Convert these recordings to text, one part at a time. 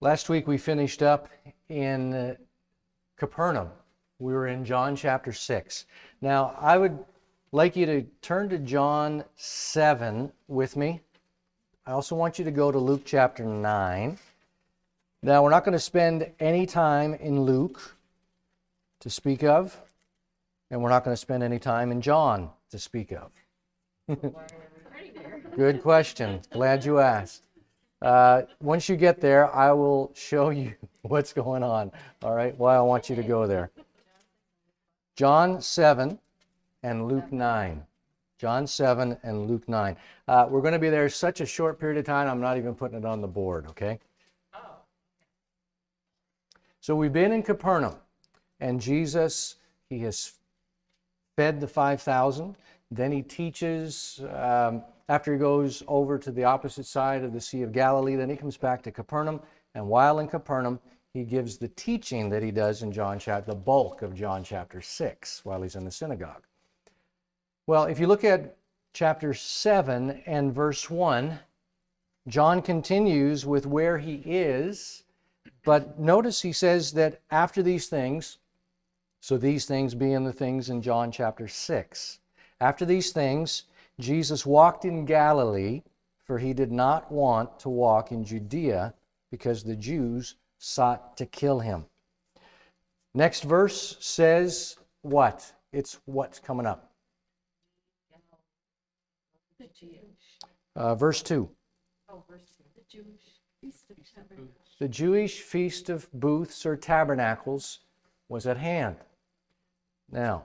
Last week we finished up in Capernaum. We were in John chapter 6. Now, I would like you to turn to John 7 with me. I also want you to go to Luke chapter 9. Now, we're not going to spend any time in Luke to speak of, and we're not going to spend any time in John to speak of. Good question. Glad you asked. Once you get there, I will show you what's going on, all right, why I want you to go there. John 7 and Luke 9. John 7 and Luke 9. We're going to be there such a short period of time, I'm not even putting it on the board, okay? So we've been in Capernaum, and Jesus, he has fed the 5,000. Then he teaches, after he goes over to the opposite side of the Sea of Galilee, then he comes back to Capernaum, and while in Capernaum, he gives the teaching that he does in the bulk of John chapter 6, while he's in the synagogue. Well, if you look at chapter 7 and verse 1, John continues with where he is, but notice he says that after these things, so these things being the things in John chapter 6, after these things, Jesus walked in Galilee, for he did not want to walk in Judea, because the Jews sought to kill him. Next verse says what? It's what's coming up. Verse 2. The Jewish feast of booths or tabernacles was at hand. Now,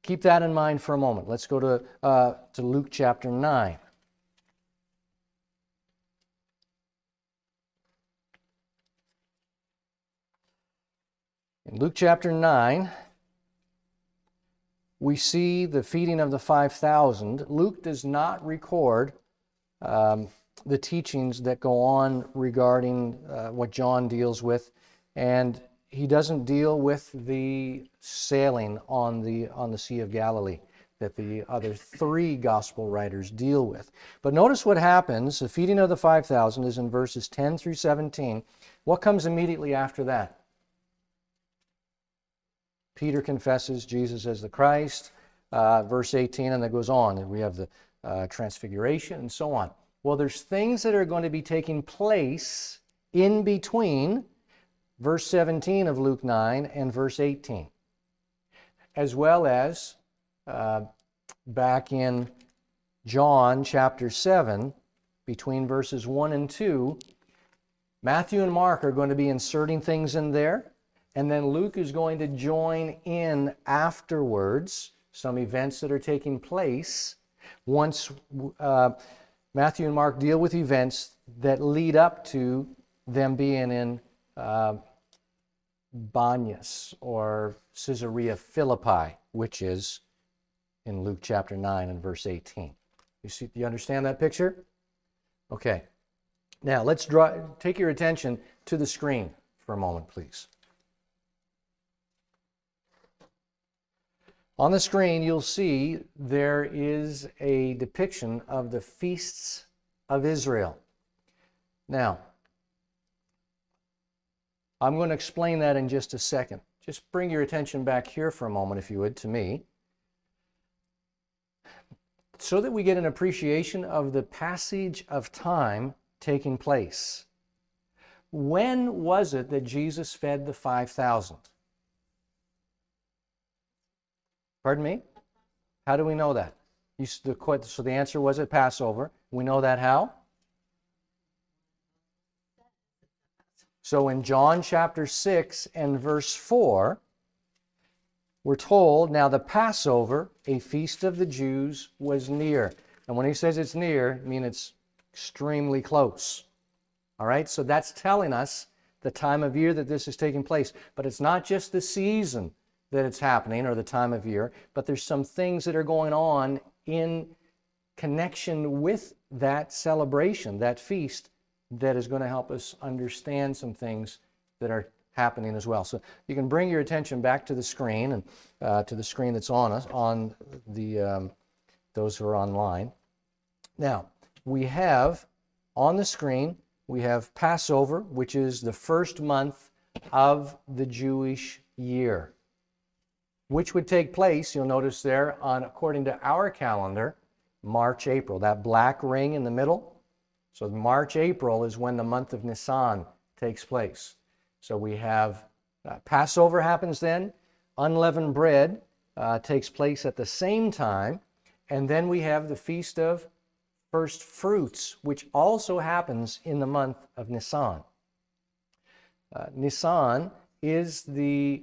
keep that in mind for a moment. Let's go to Luke chapter 9. In Luke chapter 9, we see the feeding of the 5,000. Luke does not record the teachings that go on regarding what John deals with, and he doesn't deal with the sailing on the Sea of Galilee that the other three gospel writers deal with. But notice what happens. The feeding of the 5,000 is in verses 10 through 17. What comes immediately after that? Peter confesses Jesus as the Christ, verse 18, and that goes on. And we have the transfiguration and so on. Well, there's things that are going to be taking place in between verse 17 of Luke 9 and verse 18, as well as back in John chapter 7, between verses 1 and 2, Matthew and Mark are going to be inserting things in there, and then Luke is going to join in afterwards some events that are taking place once Matthew and Mark deal with events that lead up to them being in Banyas or Caesarea Philippi, which is in Luke chapter 9 and verse 18. Do you understand that picture? Okay. Now let's take your attention to the screen for a moment, please. On the screen, you'll see there is a depiction of the feasts of Israel. Now, I'm going to explain that in just a second. Just bring your attention back here for a moment, if you would, to me, so that we get an appreciation of the passage of time taking place. When was it that Jesus fed the 5,000? Pardon me? How do we know that? So the answer was at Passover. We know that how? So in John chapter 6 and verse 4, we're told, now the Passover, a feast of the Jews, was near. And when he says it's near, I mean it's extremely close. All right, so that's telling us the time of year that this is taking place. But it's not just the season that it's happening, or the time of year, but there's some things that are going on in connection with that celebration, that feast, that is going to help us understand some things that are happening as well. So you can bring your attention back to the screen, and to the screen that's on the those who are online. Now, we have on the screen we have Passover, which is the first month of the Jewish year, which would take place, you'll notice there, on, according to our calendar, March, April. That black ring in the middle. So March, April is when the month of Nisan takes place. So we have Passover happens then. Unleavened bread takes place at the same time. And then we have the Feast of First Fruits, which also happens in the month of Nisan. Nisan is the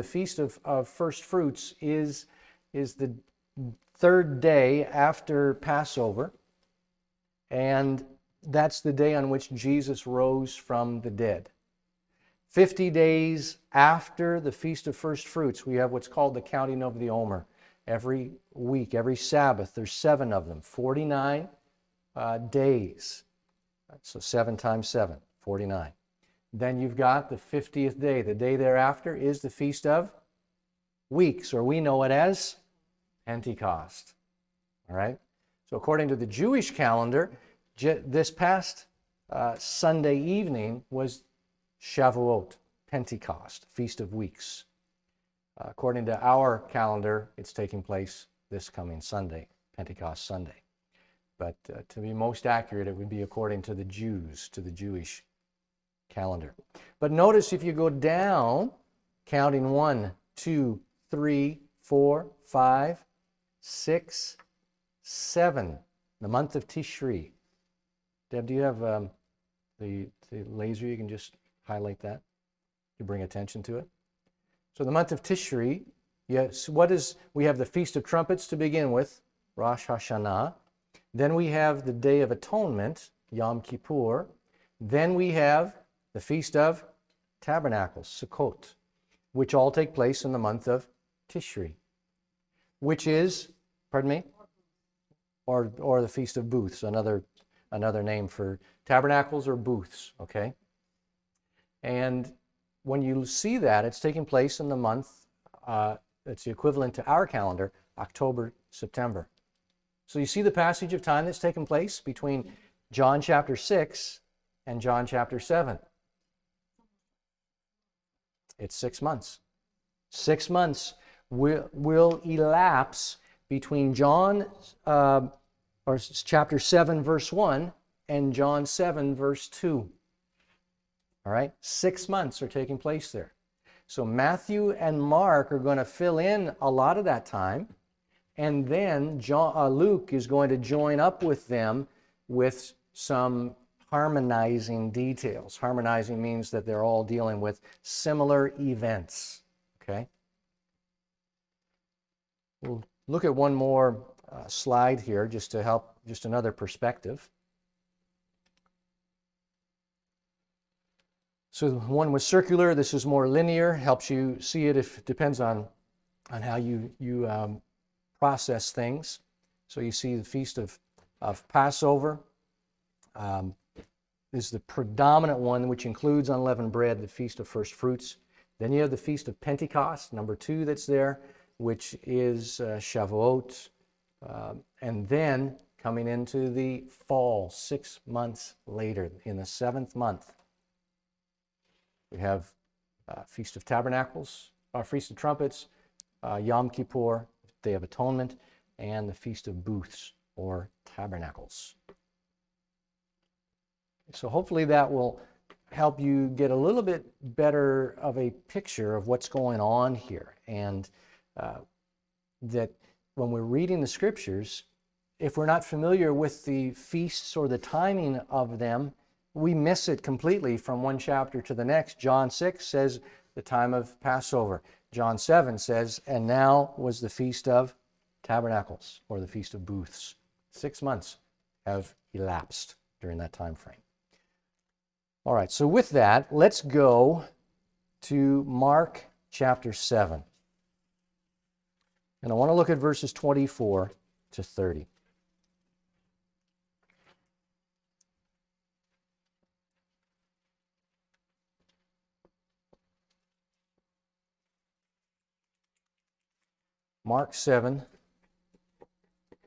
Feast of First Fruits is the third day after Passover, and that's the day on which Jesus rose from the dead. 50 days after the Feast of First Fruits, we have what's called the counting of the Omer. Every week, every Sabbath, there's 7 of them, 49 days. So 7 times 7, 49. Then you've got the 50th day. The day thereafter is the Feast of Weeks, or we know it as Pentecost. All right? So according to the Jewish calendar, this past Sunday evening was Shavuot, Pentecost, Feast of Weeks. According to our calendar, it's taking place this coming Sunday, Pentecost Sunday. But to be most accurate, it would be according to the Jews, to the Jewish calendar. But notice if you go down, counting 1, 2, 3, 4, 5, 6, 7, the month of Tishri. Deb, do you have the laser? You can just highlight that to bring attention to it. So the month of Tishri, yes, we have the Feast of Trumpets to begin with, Rosh Hashanah. Then we have the Day of Atonement, Yom Kippur. Then we have the Feast of Tabernacles, Sukkot, which all take place in the month of Tishri, which is, pardon me, or the Feast of Booths, another name for tabernacles or booths, okay? And when you see that, it's taking place in the month, it's the equivalent to our calendar, October, September. So you see the passage of time that's taken place between John chapter 6 and John chapter 7. It's 6 months. 6 months will elapse between John or chapter 7 verse 1 and John 7 verse 2. All right? 6 months are taking place there. So Matthew and Mark are going to fill in a lot of that time, and then Luke is going to join up with them with some harmonizing details. Harmonizing means that they're all dealing with similar events. Okay? We'll look at one more slide here just to help, just another perspective. So one was circular, this is more linear, helps you see it if it depends on how you process things. So you see the Feast of Passover is the predominant one, which includes unleavened bread, the Feast of First Fruits. Then you have the Feast of Pentecost, number 2 that's there, which is Shavuot. And then coming into the fall, 6 months later, in the 7th month, we have Feast of Tabernacles, Feast of Trumpets, Yom Kippur, Day of Atonement, and the Feast of Booths, or Tabernacles. So hopefully that will help you get a little bit better of a picture of what's going on here, and that when we're reading the Scriptures, if we're not familiar with the feasts or the timing of them, we miss it completely from one chapter to the next. John 6 says the time of Passover. John 7 says, and now was the Feast of Tabernacles, or the Feast of Booths. 6 months have elapsed during that time frame. All right, so with that, let's go to Mark chapter 7. And I want to look at verses 24 to 30. Mark 7,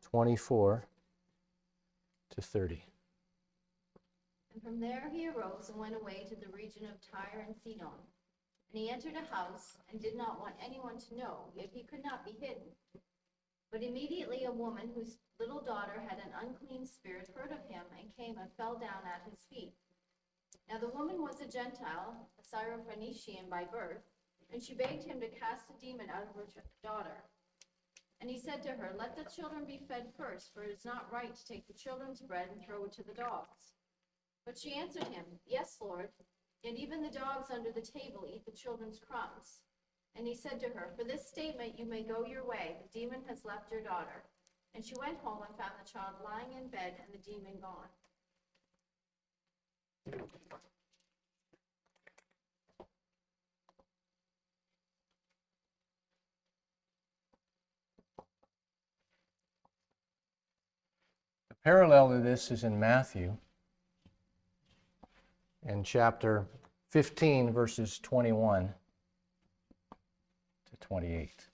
24 to 30. From there he arose and went away to the region of Tyre and Sidon. And he entered a house and did not want anyone to know, yet he could not be hidden. But immediately a woman whose little daughter had an unclean spirit heard of him and came and fell down at his feet. Now the woman was a Gentile, a Syrophoenician by birth, and she begged him to cast the demon out of her daughter. And he said to her, "Let the children be fed first, for it is not right to take the children's bread and throw it to the dogs." But she answered him, "Yes, Lord, and even the dogs under the table eat the children's crumbs." And he said to her, "For this statement you may go your way. The demon has left your daughter." And she went home and found the child lying in bed and the demon gone. The parallel to this is in Matthew, in chapter 15, verses 21 to 28.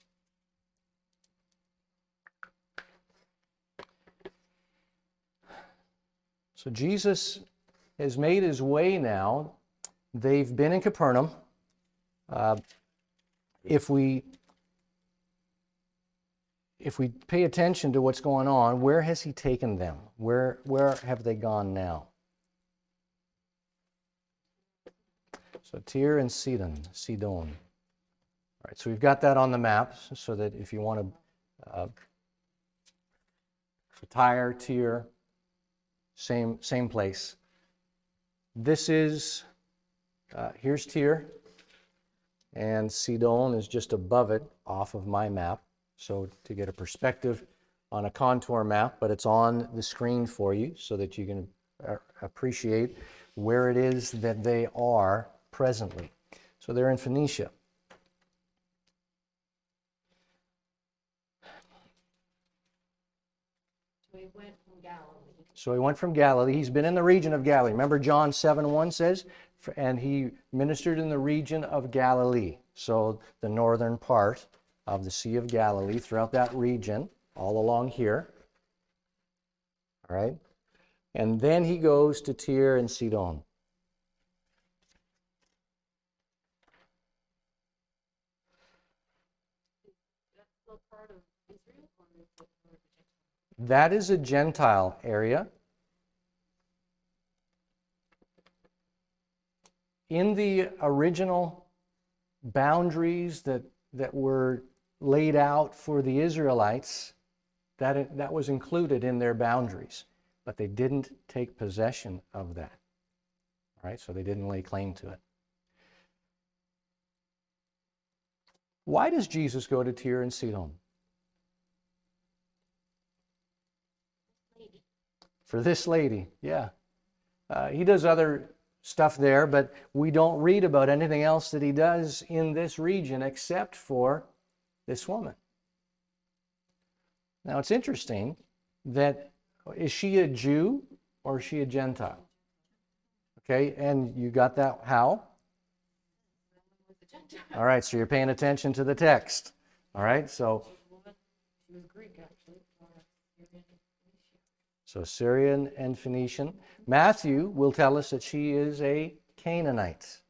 So Jesus has made his way now. They've been in Capernaum. If we pay attention to what's going on, where has he taken them? Where have they gone now? So Tyre and Sidon. All right, so we've got that on the map so that if you want to, Tyre, same place. This is, here's Tyre, and Sidon is just above it off of my map. So to get a perspective on a contour map, but it's on the screen for you so that you can appreciate where it is that they are presently. So they're in Phoenicia. So he went from Galilee. He's been in the region of Galilee. Remember John 7:1 says, and he ministered in the region of Galilee. So the northern part of the Sea of Galilee, throughout that region, all along here. All right? And then he goes to Tyre and Sidon. That is a Gentile area. In the original boundaries that were laid out for the Israelites, that was included in their boundaries, but they didn't take possession of that. All right, so they didn't lay claim to it. Why does Jesus go to Tyre and Sidon? For this lady, yeah. He does other stuff there, but we don't read about anything else that he does in this region except for this woman. Now it's interesting that, is she a Jew or is she a Gentile? Okay, and you got that how? All right, so you're paying attention to the text. All right, so She was Greek, actually. So Syrian and Phoenician. Matthew will tell us that she is a Canaanite.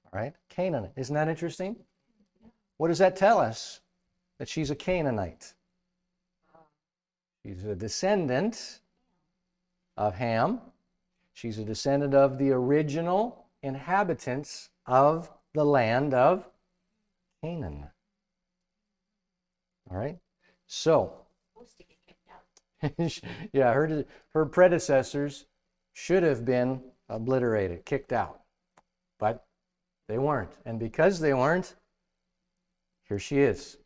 All right? Canaanite. Isn't that interesting? What does that tell us? That she's a Canaanite. She's a descendant of Ham. She's a descendant of the original inhabitants of the land of Canaan. All right? So, yeah, her predecessors should have been obliterated, kicked out. But they weren't. And because they weren't, here she is.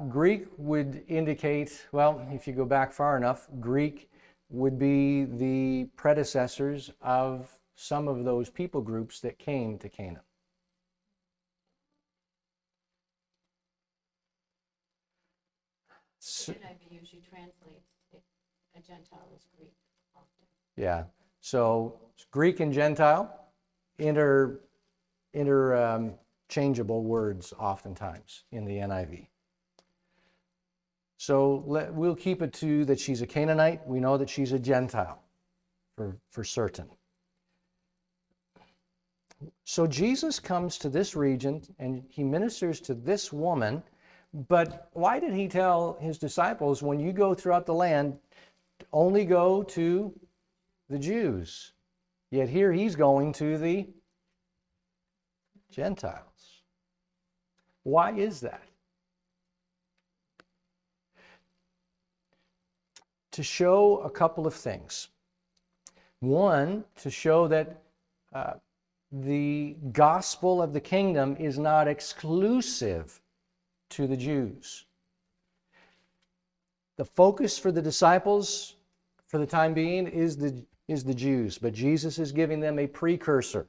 Greek would indicate, well, if you go back far enough, Greek would be the predecessors of some of those people groups that came to Canaan. The NIV usually translates a Gentile as Greek often. Yeah. So Greek and Gentile, interchangeable words oftentimes in the NIV. So we'll keep it to that she's a Canaanite. We know that she's a Gentile for certain. So Jesus comes to this region and he ministers to this woman. But why did he tell his disciples, when you go throughout the land, only go to the Jews? Yet here he's going to the Gentiles. Why is that? To show a couple of things. One, to show that the gospel of the kingdom is not exclusive to the Jews. The focus for the disciples, for the time being, is the Jews, but Jesus is giving them a precursor.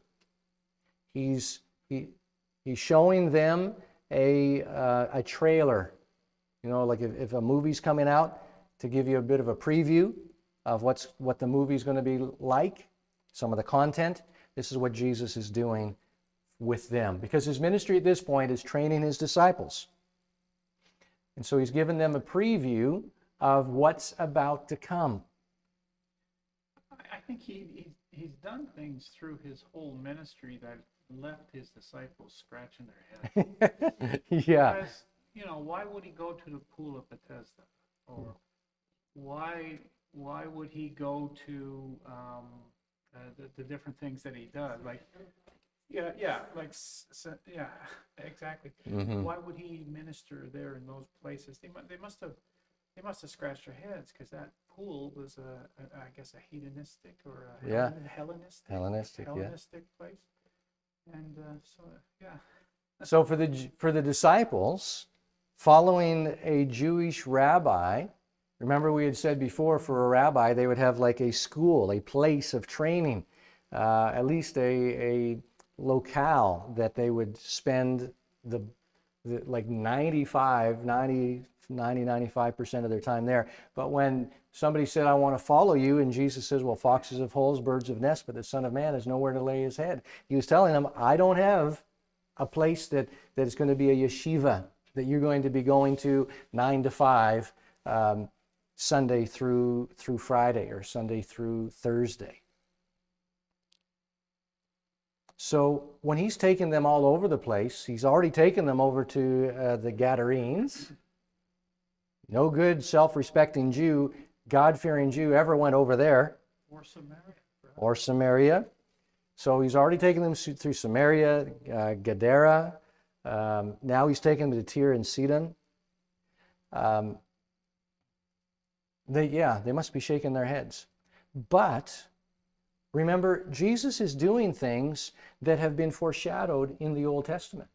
He's showing them a trailer, like if a movie's coming out, to give you a bit of a preview of what the movie's going to be like, some of the content. This is what Jesus is doing with them, because his ministry at this point is training his disciples. And so he's given them a preview of what's about to come. I think he's done things through his whole ministry that left his disciples scratching their heads. Yeah. Because, why would he go to the pool of Bethesda? Or why would he go to the different things that he does? Exactly. Mm-hmm. Why would he minister there in those places? They must have scratched their heads, because that pool was I guess a hedonistic or a Hellenistic place, and So for the disciples, following a Jewish rabbi, remember we had said before, for a rabbi they would have like a school, a place of training, at least a locale that they would spend the like 95% of their time there. But when somebody said, I want to follow you, and Jesus says, well, foxes have holes, birds have nests, but the Son of Man has nowhere to lay his head. He was telling them, I don't have a place that is going to be a yeshiva, that you're going to be going to 9 to 5, Sunday through Friday, or Sunday through Thursday. So when he's taken them all over the place, he's already taken them over to the Gadarenes. No good, self-respecting Jew, God-fearing Jew ever went over there. Or Samaria. So he's already taken them through Samaria, Gadara. Now he's taken them to Tyre and Sidon. They must be shaking their heads. But remember, Jesus is doing things that have been foreshadowed in the Old Testament.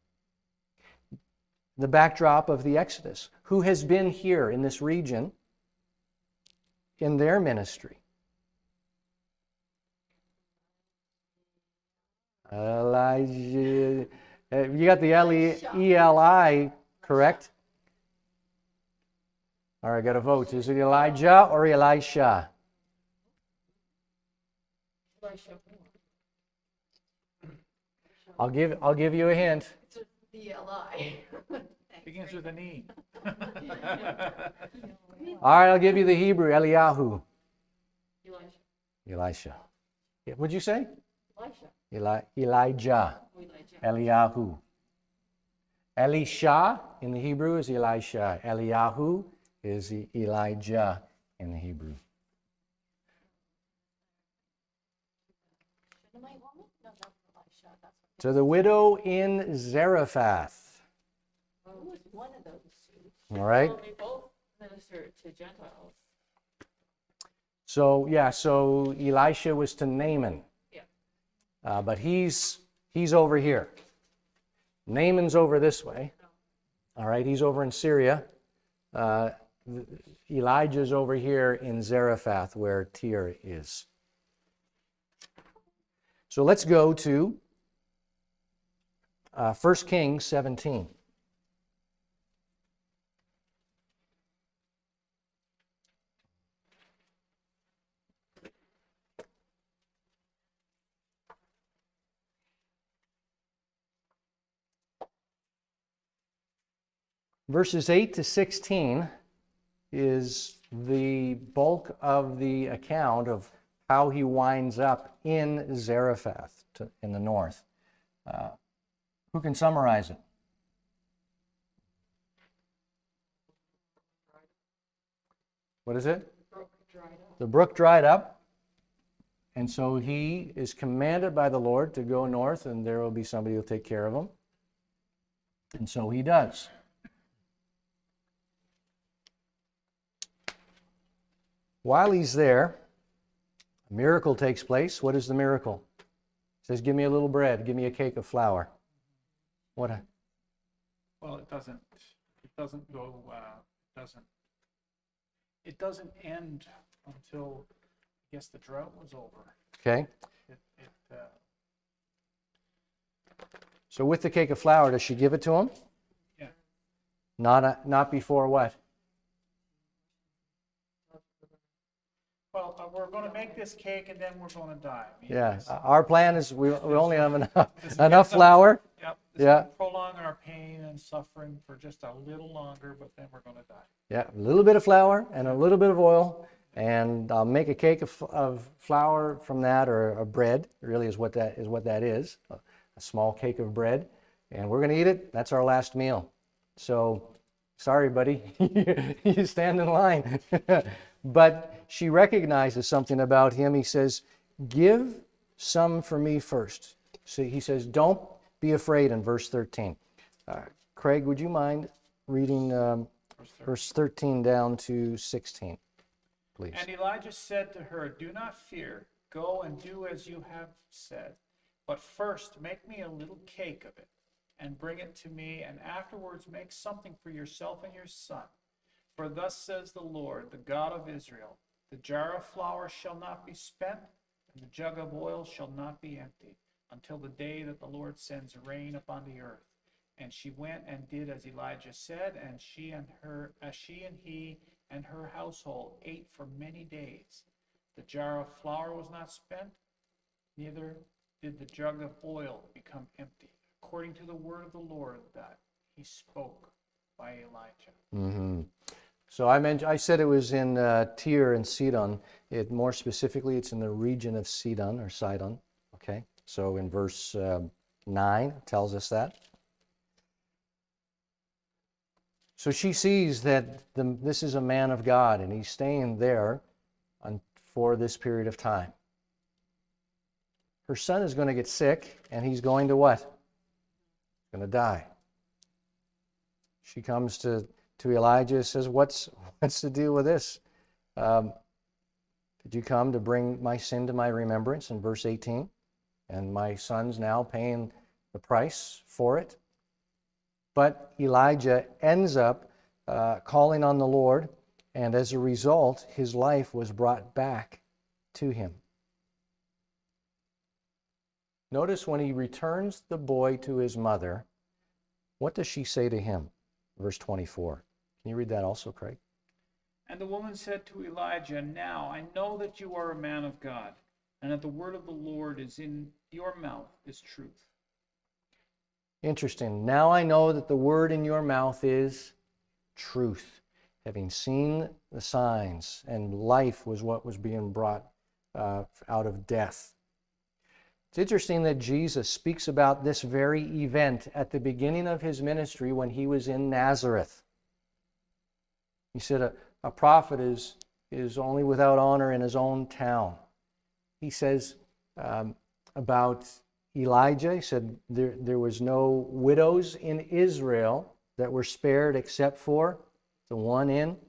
The backdrop of the Exodus. Who has been here in this region in their ministry? Elijah. You got the Eli, correct? All right, got a vote. Is it Elijah or Elisha? I'll give you a hint. It's the Eli. Begins with an E. All right, I'll give you the Hebrew, Eliyahu. Elisha. Elisha. What'd you say? Elisha. Elijah. Oh, Elijah. Eliyahu. Elisha in the Hebrew is Elisha. Eliyahu is Elijah in the Hebrew. Shunammite woman? No, that's Elisha. That's To the widow in Zarephath. who was one of those two? All right. Well, they both minister to Gentiles. So Elisha was to Naaman. Yeah. But he's over here. Naaman's over this way. All right, he's over in Syria. Elijah's over here in Zarephath, where Tyre is. So let's go to 1 Kings 17. Verses 8 to 16 is the bulk of the account of how he winds up in Zarephath in the north. Who can summarize it? What is it? The brook dried up. And so he is commanded by the Lord to go north, and there will be somebody who will take care of him. And so he does. While he's there, a miracle takes place. What is the miracle? He says, give me a little bread, give me a cake of flour. What? Well, it doesn't go, it doesn't end until, I guess, the drought was over. Okay. So with the cake of flour, does she give it to him? Yeah. Not before what? Well, we're going to make this cake and then we're going to die. I mean, Yeah. Our plan is we only have this enough gives us- flour. Yep. This Yeah. will prolong our pain and suffering for just a little longer, but then we're going to die. Yeah, a little bit of flour and a little bit of oil, and I'll make a cake of flour from that, or a bread. Really is what that is. A small cake of bread, and we're going to eat it. That's our last meal. So, sorry, buddy, you stand in line. But she recognizes something about him. He says, "Give some for me first." So he says, "Don't be afraid," in verse 13. Craig, would you mind reading verse 13 down to 16, please? And Elijah said to her, "Do not fear. Go and do as you have said. But first make me a little cake of it, and bring it to me, and afterwards make something for yourself and your son. For thus says the Lord, the God of Israel, the jar of flour shall not be spent, and the jug of oil shall not be empty, until the day that the Lord sends rain upon the earth." And she went and did as Elijah said, and she and he and her household ate for many days. The jar of flour was not spent, neither did the jug of oil become empty, according to the word of the Lord that he spoke by Elijah. Mm-hmm. So I said it was in Tyre and Sidon. More specifically, it's in the region of Sidon or Sidon. Okay, so in verse 9 it tells us that. So she sees that this is a man of God, and he's staying there for this period of time. Her son is going to get sick, and he's going to what? He's going to die. She comes to Elijah and says, what's the deal with this? Did you come to bring my sin to my remembrance, in verse 18? And my son's now paying the price for it. But Elijah ends up calling on the Lord, and as a result, his life was brought back to him. Notice when he returns the boy to his mother, what does she say to him? Verse 24. Can you read that also, Craig? And the woman said to Elijah, "Now I know that you are a man of God, and that the word of the Lord is in your mouth is truth." Interesting. Now I know that the word in your mouth is truth. Having seen the signs, and life was what was being brought out of death. It's interesting that Jesus speaks about this very event at the beginning of his ministry when he was in Nazareth. He said a prophet is only without honor in his own town. He says about Elijah, he said there was no widows in Israel that were spared except for the one in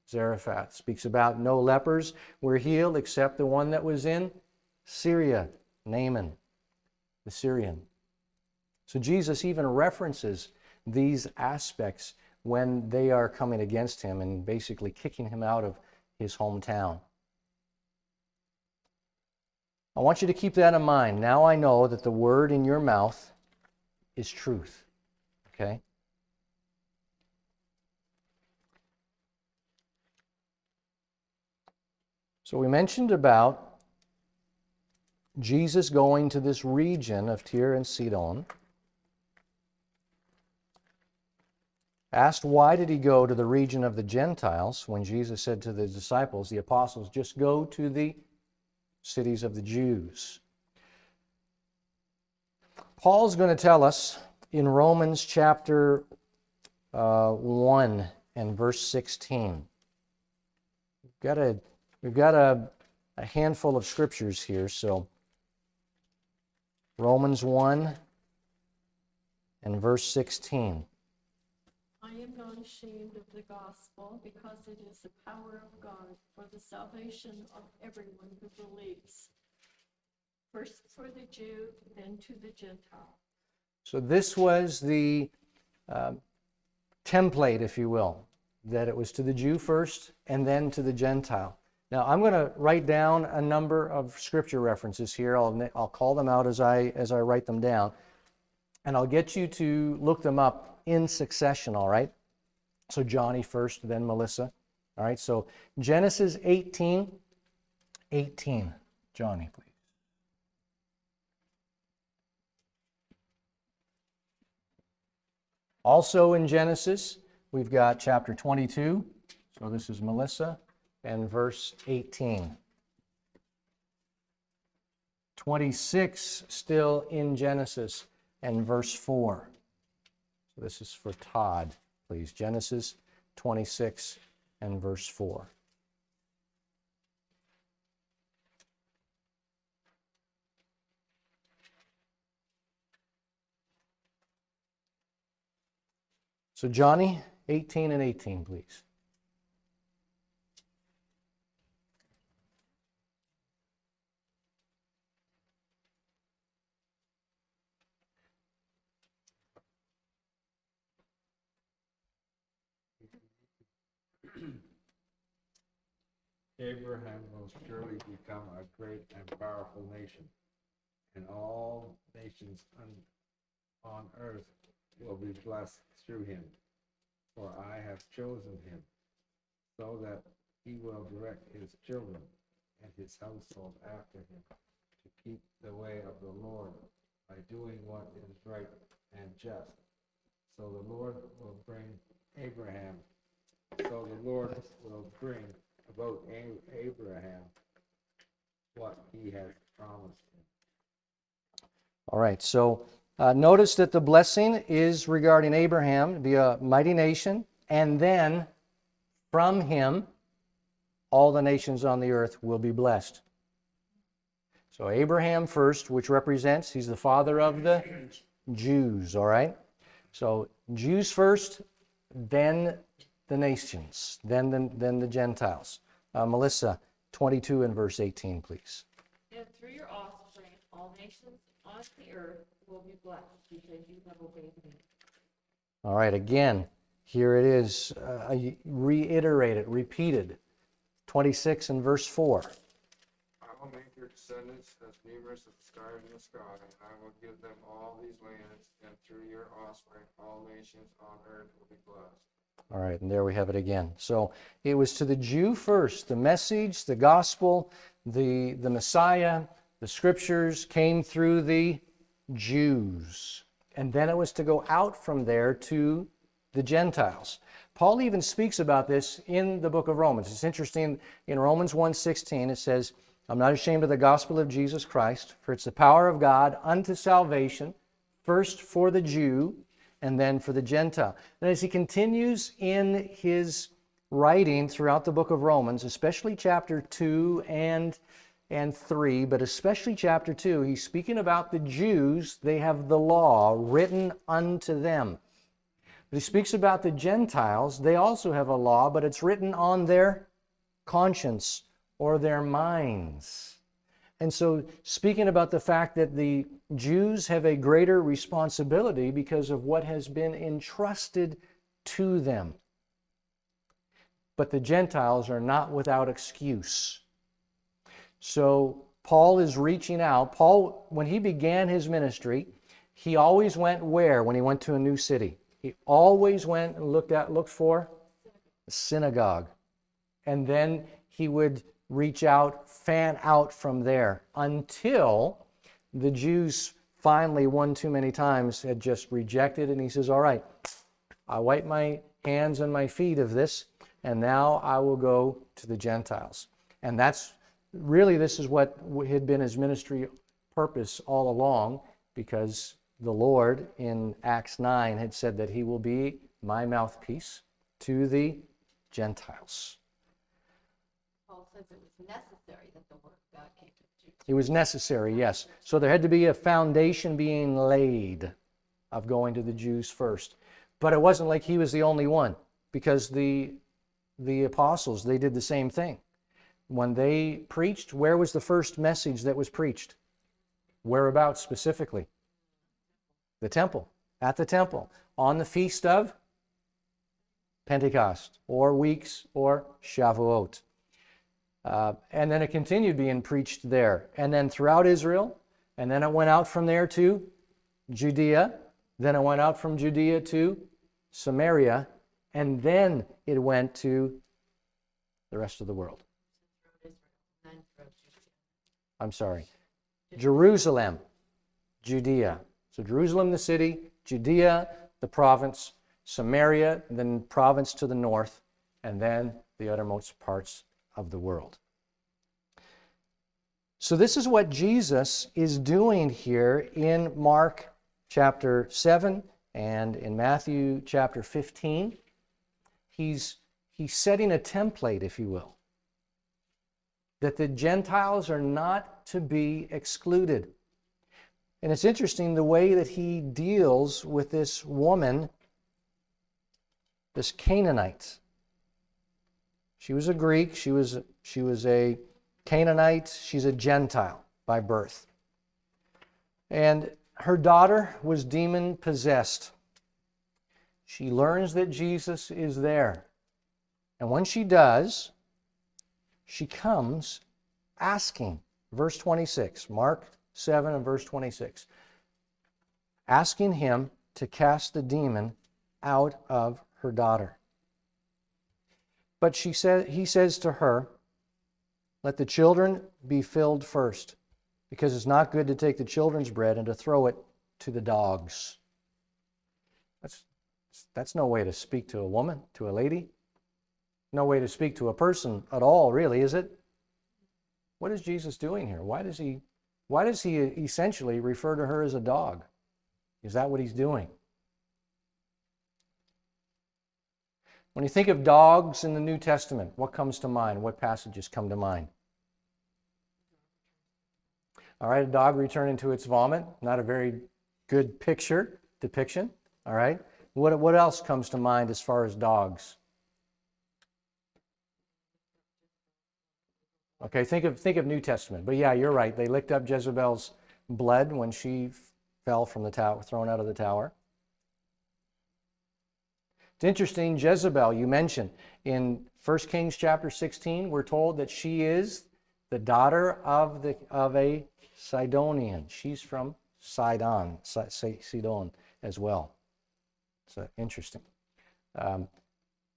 Zarephath. Speaks about no lepers were healed except the one that was in Syria, Naaman, the Syrian. So Jesus even references these aspects when they are coming against him and basically kicking him out of his hometown. I want you to keep that in mind. Now I know that the word in your mouth is truth. Okay? So we mentioned about Jesus going to this region of Tyre and Sidon. asked why did he go to the region of the Gentiles when Jesus said to the disciples, the apostles, just go to the cities of the Jews. Paul's going to tell us in Romans chapter 1 and verse 16. We've got a handful of scriptures here, so Romans 1 and verse 16. I am not ashamed of the gospel, because it is the power of God for the salvation of everyone who believes. First for the Jew, then to the Gentile. So this was the template, if you will, that it was to the Jew first and then to the Gentile. Now I'm going to write down a number of scripture references here. I'll call them out as I write them down, and I'll get you to look them up in succession, all right? So Johnny first, then Melissa. All right, so Genesis 18. Johnny, please. Also in Genesis, we've got chapter 22. So this is Melissa, and verse 18. 26 still in Genesis, and verse 4. So this is for Todd, please. Genesis 26 and verse 4. So Johnny, 18 and 18, please. Abraham will surely become a great and powerful nation, and all nations on earth will be blessed through him. For I have chosen him, so that he will direct his children and his household after him, to keep the way of the Lord by doing what is right and just. So the Lord will bring about Abraham what he has promised him. All right, so notice that the blessing is regarding Abraham to be a mighty nation, and then from him all the nations on the earth will be blessed. So Abraham first, which represents, he's the father of the Jews, all right? So Jews first, then the nations, then the Gentiles. Melissa, 22 and verse 18, please. And through your offspring, all nations on the earth will be blessed, because you have obeyed me. All right, again, here it is, reiterated, repeated. 26 and verse 4. I will make your descendants as numerous as the stars in the sky, and I will give them all these lands, and through your offspring all nations on earth will be blessed. All right, and there we have it again. So it was to the Jew first. The message, the gospel, the Messiah, the scriptures came through the Jews. And then it was to go out from there to the Gentiles. Paul even speaks about this in the book of Romans. It's interesting, in Romans 1:16 it says, I'm not ashamed of the gospel of Jesus Christ, for it's the power of God unto salvation, first for the Jew, and then for the Gentile. And as he continues in his writing throughout the book of Romans, especially chapter 2 and 3, but especially chapter 2, he's speaking about the Jews. They have the law written unto them. But he speaks about the Gentiles. They also have a law, but it's written on their conscience or their minds. And so, speaking about the fact that the Jews have a greater responsibility because of what has been entrusted to them. But the Gentiles are not without excuse. So, Paul is reaching out. Paul, when he began his ministry, he always went where when he went to a new city? He always went and looked for a synagogue. And then he would reach out, fan out from there, until the Jews finally, one too many times, had just rejected, and he says, all right, I wipe my hands and my feet of this, and now I will go to the Gentiles. And that's really, this is what had been his ministry purpose all along, because the Lord in Acts 9 had said that he will be my mouthpiece to the Gentiles. Paul says it was necessary that the word of God came to the Jews. It was necessary, yes. So there had to be a foundation being laid of going to the Jews first. But it wasn't like he was the only one, because the apostles, they did the same thing. When they preached, where was the first message that was preached? Whereabouts specifically? The temple. At the temple. On the feast of Pentecost, or weeks, or Shavuot. And then it continued being preached there. And then throughout Israel. And then it went out from there to Judea. Then it went out from Judea to Samaria. And then it went to the rest of the world. I'm sorry. Jerusalem, Judea. So Jerusalem, the city, Judea, the province, Samaria, then province to the north, and then the uttermost parts of the world. So this is what Jesus is doing here in Mark chapter 7 and in Matthew chapter 15. He's setting a template, if you will, that the Gentiles are not to be excluded. And it's interesting the way that he deals with this woman, this Canaanite. She was a Greek, she was a Canaanite, she's a Gentile by birth. And her daughter was demon-possessed. She learns that Jesus is there. And when she does, she comes asking, verse 26, Mark 7 and verse 26, asking him to cast the demon out of her daughter. But he says to her, let the children be filled first, because it's not good to take the children's bread and to throw it to the dogs. That's no way to speak to a woman, to a lady. No way to speak to a person at all, really, is it? What is Jesus doing here? Why does he essentially refer to her as a dog? Is that what he's doing? When you think of dogs in the New Testament, what comes to mind? What passages come to mind? All right, a dog returning to its vomit. Not a very good depiction. All right. What else comes to mind as far as dogs? Okay, think of New Testament. But yeah, you're right. They licked up Jezebel's blood when she fell from the tower, thrown out of the tower. It's interesting, Jezebel, you mentioned. In 1 Kings chapter 16, we're told that she is the daughter of a Sidonian. She's from Sidon as well. So interesting.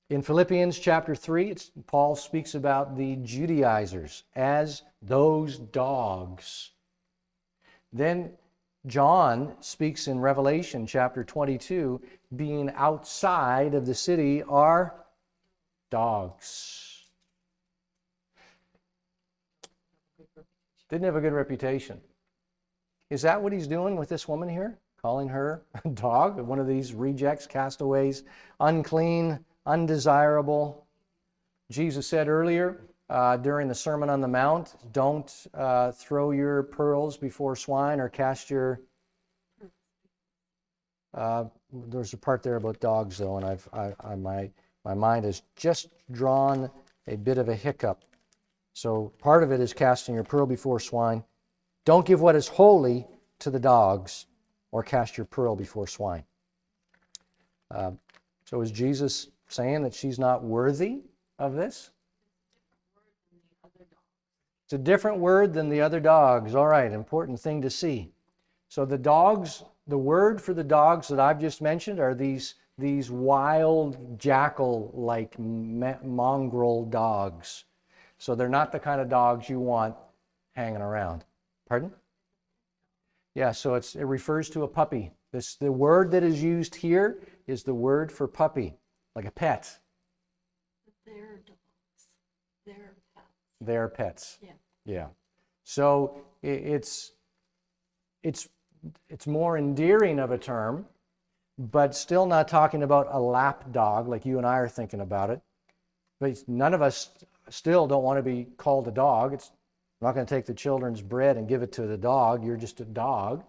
In Philippians chapter 3, Paul speaks about the Judaizers as those dogs. Then John speaks in Revelation chapter 22, being outside of the city are dogs. Didn't have a good reputation. Is that what he's doing with this woman here? Calling her a dog? One of these rejects, castaways, unclean, undesirable. Jesus said earlier during the Sermon on the Mount, don't throw your pearls before swine or cast your... there's a part there about dogs, though, and my mind has just drawn a bit of a hiccup. So part of it is casting your pearl before swine. Don't give what is holy to the dogs, or cast your pearl before swine. So is Jesus saying that she's not worthy of this? It's a different word than the other dogs. All right, important thing to see. So the dogs, the word for the dogs that I've just mentioned are these wild jackal-like mongrel dogs. So they're not the kind of dogs you want hanging around. Pardon? Yeah, so it refers to a puppy. The word that is used here is the word for puppy, like a pet. Their dogs, their pets. Their pets. Yeah. Yeah. So it's more endearing of a term, but still not talking about a lap dog like you and I are thinking about it. But none of us still don't want to be called a dog. It's not going to take the children's bread and give it to the dog. You're just a dog.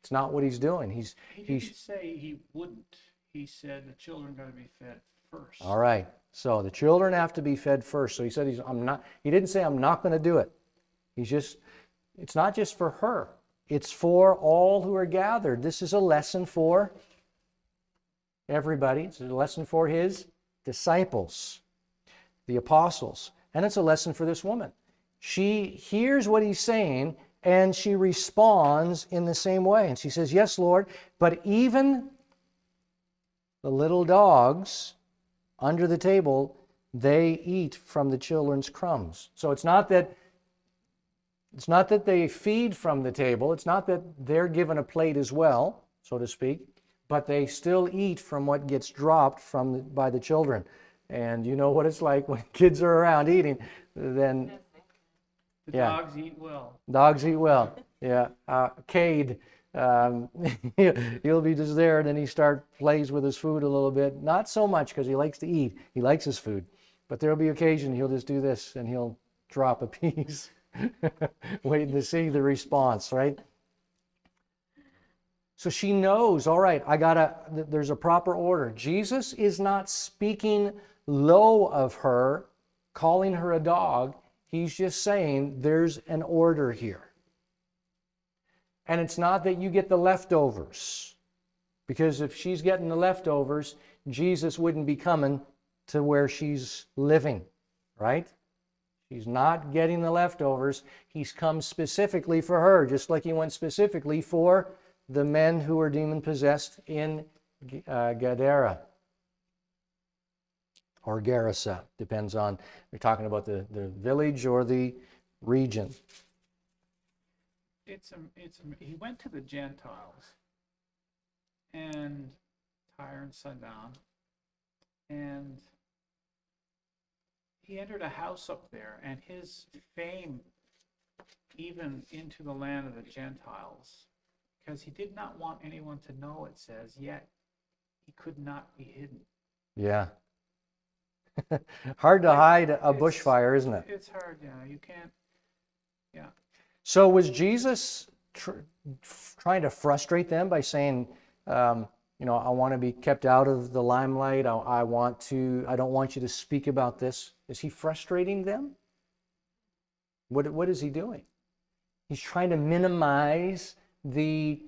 It's not what he's doing. He didn't say he wouldn't. He said the children got to be fed first. All right. So the children have to be fed first. So he said he didn't say I'm not going to do it. It's not just for her. It's for all who are gathered. This is a lesson for everybody. It's a lesson for his disciples, the apostles. And it's a lesson for this woman. She hears what he's saying and she responds in the same way. And she says, yes, Lord, but even the little dogs under the table, they eat from the children's crumbs. So it's not that they feed from the table. It's not that they're given a plate as well, so to speak, but they still eat from what gets dropped by the children. And you know what it's like when kids are around eating, then The dogs eat well. Dogs eat well. Yeah. Cade, he'll be just there, and then plays with his food a little bit. Not so much because he likes to eat. He likes his food. But there'll be occasion he'll just do this and he'll drop a piece, waiting to see the response, right? So she knows, all right, there's a proper order. Jesus is not speaking low of her, calling her a dog. He's just saying there's an order here. And it's not that you get the leftovers. Because if she's getting the leftovers, Jesus wouldn't be coming to where she's living, right? She's not getting the leftovers. He's come specifically for her, just like he went specifically for the men who were demon-possessed in Gadara. Or Gerasa, depends on, we're talking about the village or the region. He went to the Gentiles and Tyre and Sidon, and he entered a house up there, and his fame even into the land of the Gentiles, because he did not want anyone to know, it says, yet he could not be hidden. Yeah. Hard to hide a bushfire, isn't it? It's hard, yeah. You can't, yeah. So was Jesus trying to frustrate them by saying, I want to be kept out of the limelight. I don't want you to speak about this. Is he frustrating them? What is he doing? He's trying to minimize the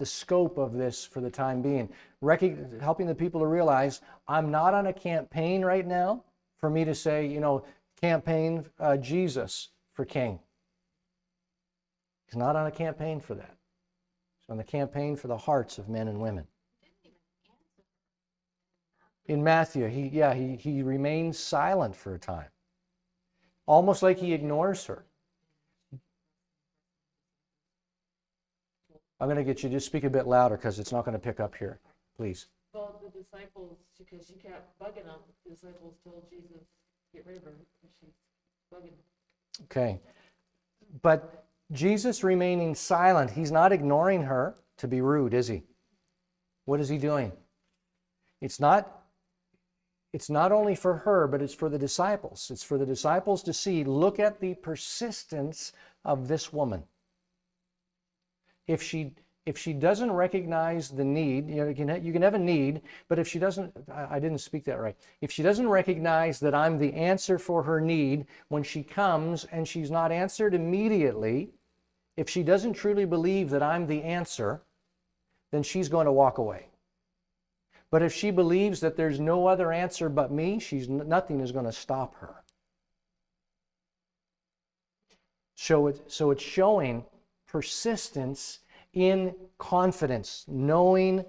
scope of this for the time being, helping the people to realize I'm not on a campaign right now for me to say, campaign Jesus for king. He's not on a campaign for that. He's on the campaign for the hearts of men and women. In Matthew, he remains silent for a time, almost like he ignores her. I'm going to get you to speak a bit louder because it's not going to pick up here, please. Well, the disciples, because she kept bugging them, the disciples told Jesus, get rid of her, and she's bugging them. Okay. But Jesus remaining silent, he's not ignoring her to be rude, is he? What is he doing? It's not only for her, but it's for the disciples. It's for the disciples to see, look at the persistence of this woman. If she doesn't recognize the need, you can have a need, but if she doesn't, I didn't speak that right. If she doesn't recognize that I'm the answer for her need, when she comes and she's not answered immediately, if she doesn't truly believe that I'm the answer, then she's going to walk away. But if she believes that there's no other answer but me, nothing is going to stop her. So it's showing persistence in confidence, knowing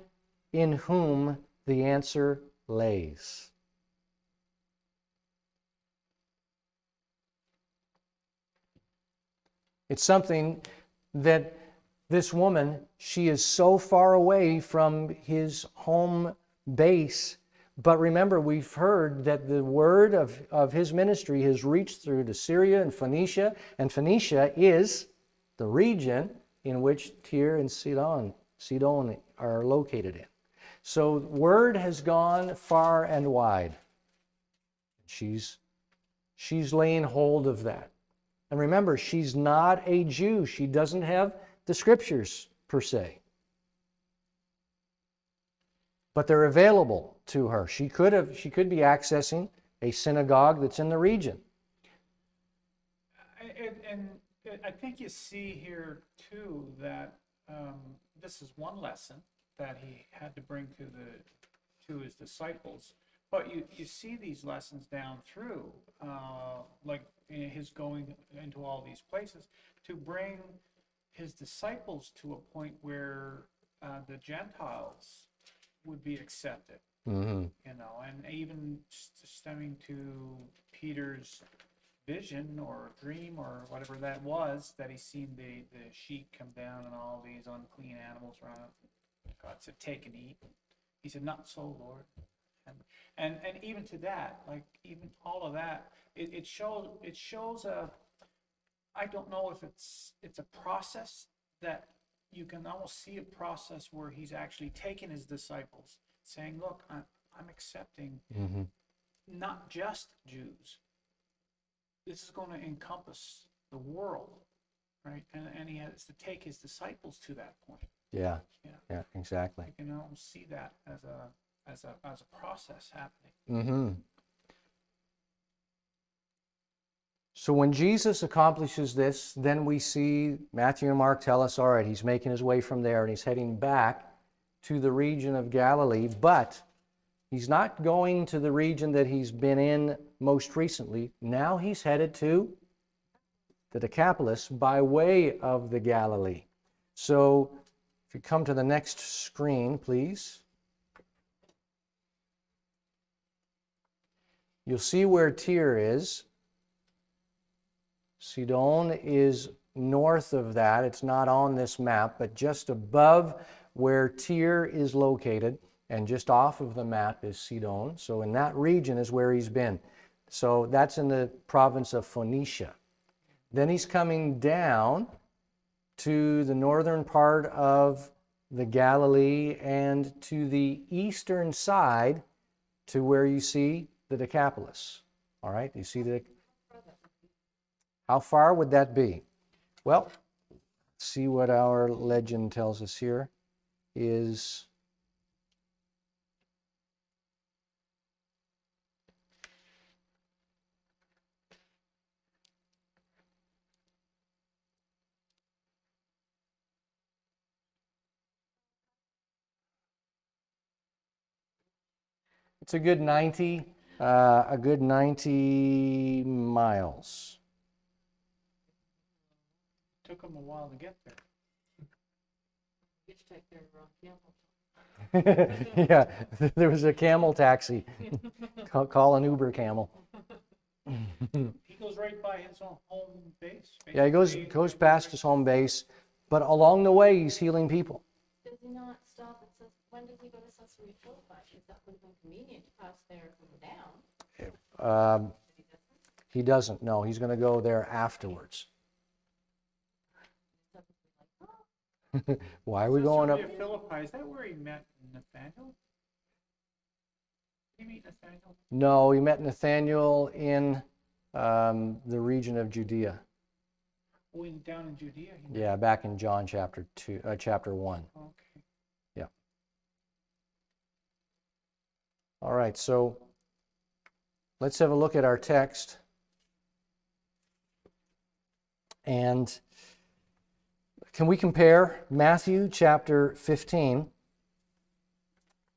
in whom the answer lays. It's something that this woman, she is so far away from his home base. But remember, we've heard that the word of his ministry has reached through to Syria and Phoenicia is the region in which Tyre and Sidon are located in. So word has gone far and wide. She's laying hold of that. And remember, she's not a Jew. She doesn't have the scriptures per se. But they're available to her. She could be accessing a synagogue that's in the region. And I think you see here too that this is one lesson that he had to bring to his disciples. But you see these lessons down through, like his going into all these places to bring his disciples to a point where the Gentiles would be accepted. Mm-hmm. You know, and even stemming to Peter's vision or dream or whatever that was, that he seen the sheep come down and all these unclean animals around. God said, "Take and eat." He said, "Not so, Lord." And even to that, like even all of that, it shows a, I don't know if it's a process that you can almost see a process where he's actually taking his disciples, saying, "Look, I'm accepting Mm-hmm. not just Jews. This is going to encompass the world, right?" And he has to take his disciples to that point. Yeah, You exactly. can almost see that as a process happening. Mm-hmm. So when Jesus accomplishes this, then we see Matthew and Mark tell us, all right, he's making his way from there and he's heading back to the region of Galilee, but he's not going to the region that he's been in most recently. Now he's headed to the Decapolis by way of the Galilee. So if you come to the next screen, please. You'll see where Tyre is. Sidon is north of that. It's not on this map, but just above where Tyre is located and just off of the map is Sidon. So in that region is where he's been. So that's in the province of Phoenicia. Then he's coming down to the northern part of the Galilee and to the eastern side to where you see the Decapolis. All right, you see the... How far would that be? Well, let's see what our legend tells us here is... It's a good 90 miles. Took him a while to get there. Hitchhiked there on camel. Yeah, there was a camel taxi. Call an Uber camel. He goes right by his own home base. Yeah, he goes past his home base, but along the way he's healing people. Does he not stop at, when does he go to Caesarea Philippi? Because that would have been convenient to pass there and come down. He doesn't. No, he's going to go there afterwards. Why are we going up? Caesarea Philippi, is that where he met Nathaniel? Did he meet Nathaniel? No, he met Nathaniel in the region of Judea. Oh, down in Judea? Yeah, back in John chapter 1. Okay. Yeah. All right, so let's have a look at our text. And can we compare Matthew chapter 15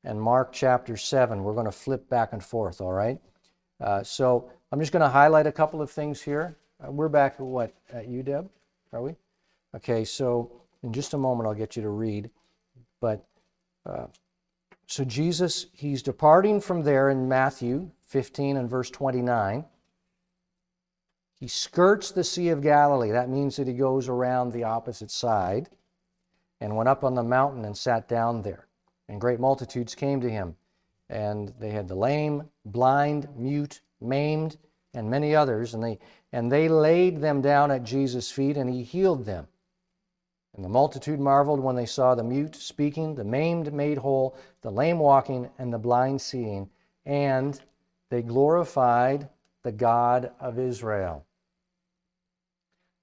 and Mark chapter 7? We're going to flip back and forth, all right? So I'm just going to highlight a couple of things here. We're back at what? At you, Deb? Are we? Okay, so in just a moment I'll get you to read. But so Jesus, he's departing from there in Matthew 15 and verse 29. He skirts the Sea of Galilee. That means that he goes around the opposite side. and went up on the mountain and sat down there. And great multitudes came to him, and they had the lame, blind, mute, maimed, and many others, and they laid them down at Jesus' feet, and he healed them. And the multitude marveled when they saw the mute speaking, the maimed made whole, the lame walking, and the blind seeing, and they glorified the God of Israel.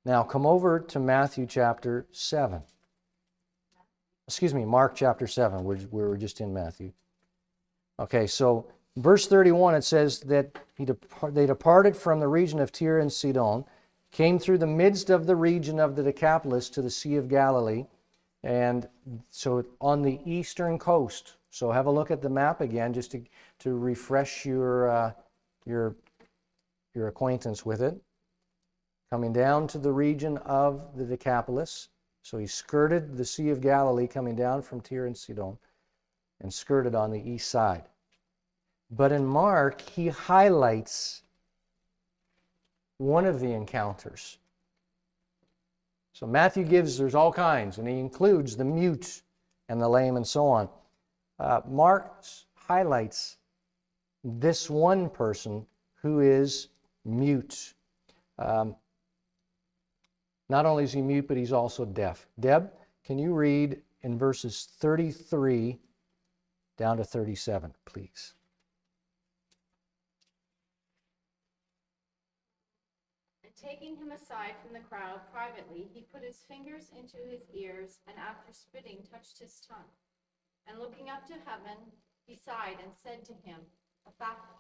Now come over to Matthew chapter 7. Excuse me, Mark chapter 7. We were just in Matthew. Okay, so verse 31, it says that they departed from the region of Tyre and Sidon, came through the midst of the region of the Decapolis to the Sea of Galilee, and so on the eastern coast. So have a look at the map again, just to refresh your acquaintance with it. Coming down to the region of the Decapolis. So he skirted the Sea of Galilee, coming down from Tyre and Sidon, and skirted on the east side. But in Mark, he highlights one of the encounters. So Matthew there's all kinds, and he includes the mute and the lame and so on. Mark highlights this one person who is mute. Not only is he mute, but he's also deaf. Deb, can you read in verses 33 down to 37, please? Taking him aside from the crowd privately, he put his fingers into his ears, and after spitting, touched his tongue. And looking up to heaven, he sighed and said to him, "Ephphatha,"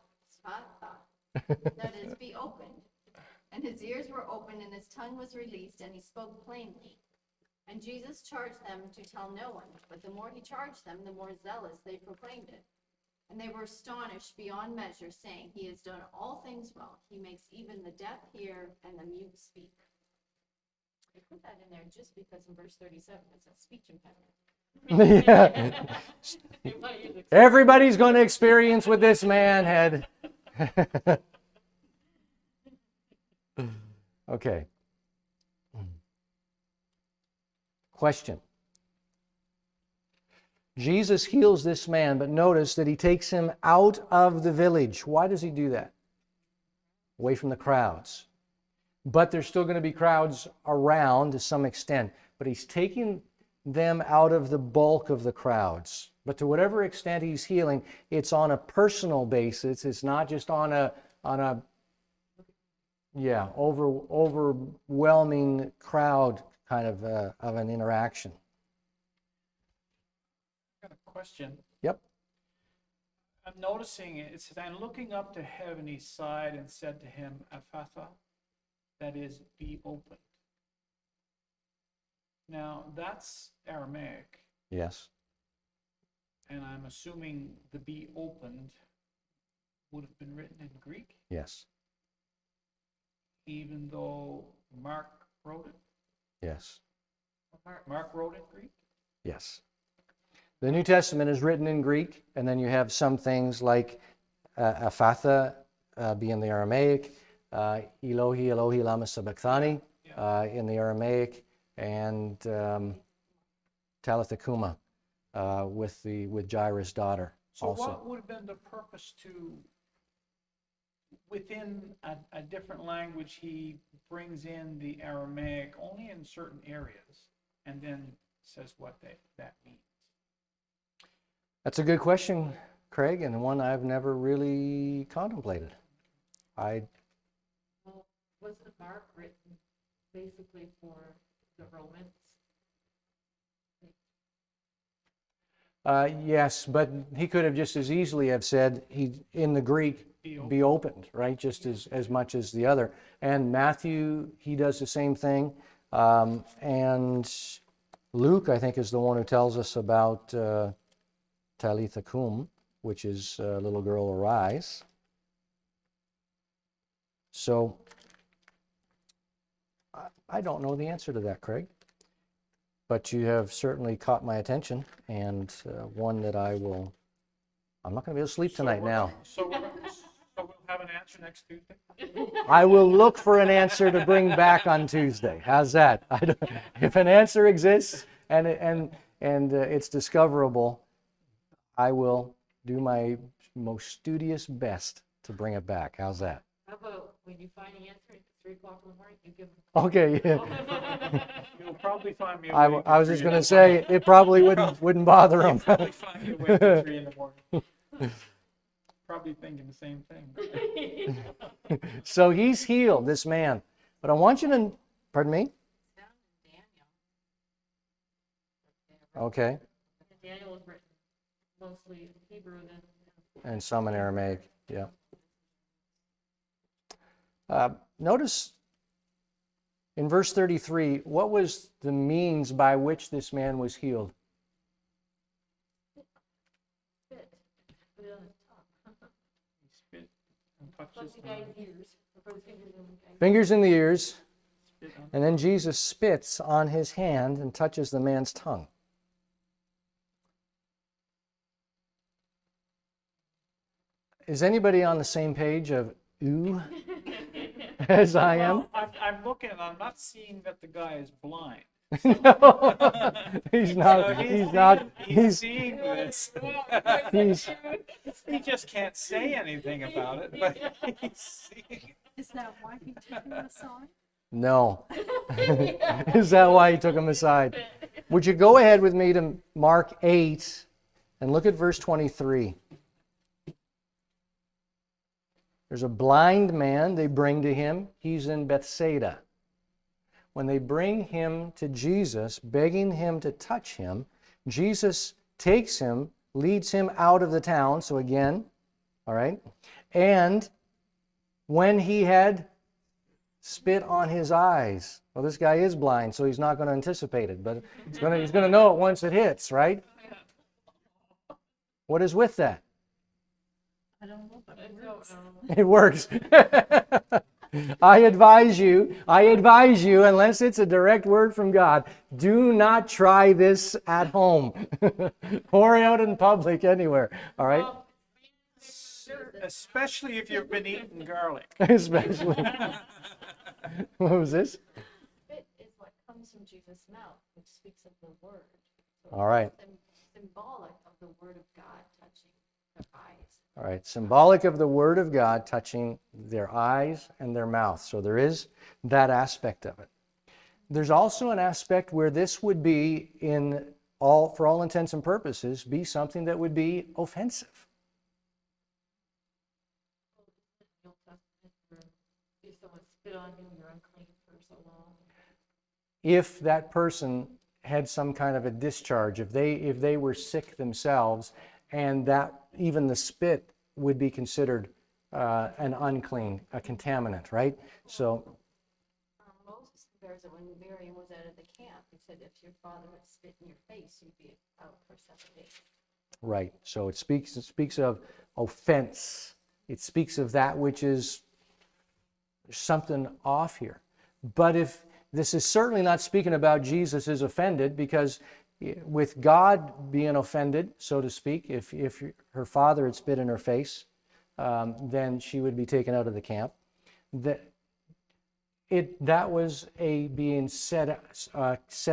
that is, be opened. And his ears were opened, and his tongue was released, and he spoke plainly. And Jesus charged them to tell no one, but the more he charged them, the more zealous they proclaimed it. And they were astonished beyond measure, saying, "He has done all things well. He makes even the deaf hear and the mute speak." I put that in there just because in verse 37 it says speech impediment. Yeah. Everybody's going to experience what this man had. Okay. Question. Jesus heals this man, but notice that he takes him out of the village. Why does he do that? Away from the crowds. But there's still going to be crowds around to some extent. But he's taking them out of the bulk of the crowds. But to whatever extent he's healing, it's on a personal basis. It's not just on a overwhelming crowd kind of an interaction. Got a question. Yep. I'm noticing it says, "And looking up to heaven, he sighed and said to him, Ephphatha," that is, be opened. Now, that's Aramaic, Yes. and I'm assuming the be opened would have been written in Greek, Yes. even though Mark wrote it. Yes. Mark wrote it Greek? Yes. The New Testament is written in Greek, and then you have some things like Ephphatha be in the Aramaic, Elohi, Elohi, lama sabachthani in the Aramaic, and Talitha Kuma with Jairus' daughter. So also. what would have been the purpose to, within a different language, he brings in the Aramaic only in certain areas, and then says what that means? That's a good question, Craig, and one I've never really contemplated. Well, wasn't Mark written basically for the Romans? Yes, but he could have just as easily have said in the Greek, be opened, right? Just as much as the other. And Matthew, he does the same thing. And Luke, I think, is the one who tells us about Talitha Kum, which is little girl arise. So I don't know the answer to that, Craig. But you have certainly caught my attention, and one that I'm not going to be able to sleep tonight now. So we'll have an answer next Tuesday? I will look for an answer to bring back on Tuesday. How's that? If an answer exists and it's discoverable, I will do my most studious best to bring it back. How's that? How about when you find the answer at 3 o'clock in the morning, you give them. Okay, yeah. You'll probably find me I awake. was at just 3 in going the to say, it probably morning. wouldn't bother You'll him. probably find me awake at 3 in the morning. Probably thinking the same thing. So he's healed, this man. But I want you to, pardon me? Found in Daniel. Okay, Daniel was written mostly in Hebrew then. and some in Aramaic, yeah. Notice in verse 33, what was the means by which this man was healed? Spit. Put it on his tongue. He spit and touched Plus his the guy's tongue. ears. Put his fingers in the guy's Fingers in the ears, Spit on- and then Jesus spits on his hand and touches the man's tongue. Is anybody on the same page of ooh as I am? Well, I'm looking and I'm not seeing that the guy is blind. No, he's So not. he's seeing this. He's, He just can't say anything about it, but he's seeing. Is that why he took him aside? no. Is that why he took him aside? Would you go ahead with me to Mark 8 and look at verse 23? There's a blind man they bring to him. He's in Bethsaida. When they bring him to Jesus, begging him to touch him, Jesus takes him, leads him out of the town. So again, all right. And when he had spit on his eyes, well, this guy is blind, so he's not going to anticipate it, but he's going to know it once it hits, right? What is with that? I don't know, but it works. It works. I advise you, unless it's a direct word from God, do not try this at home or out in public anywhere. All right? Especially if you've been eating garlic. Especially. What was this? Spit is what comes from Jesus' mouth, which speaks of the word. So All right. it's symbolic of the word of God touching their eyes. All right. Symbolic of the word of God touching their eyes and their mouth. So there is that aspect of it. There's also an aspect where this would be for all intents and purposes, be something that would be offensive. The Old Testament, where if someone spit on you, you're unclean for so long. If that person had some kind of a discharge, if they were sick themselves, and that even the spit would be considered an unclean, a contaminant, right? So, Moses compares it when Miriam was out of the camp. He said, if your father had spit in your face, you'd be out for 7 days. right. So it speaks of offense. It speaks of that which is there's something off here. But if this is certainly not speaking about Jesus is offended, because with God being offended, so to speak, if her father had spit in her face, then she would be taken out of the camp. That was being set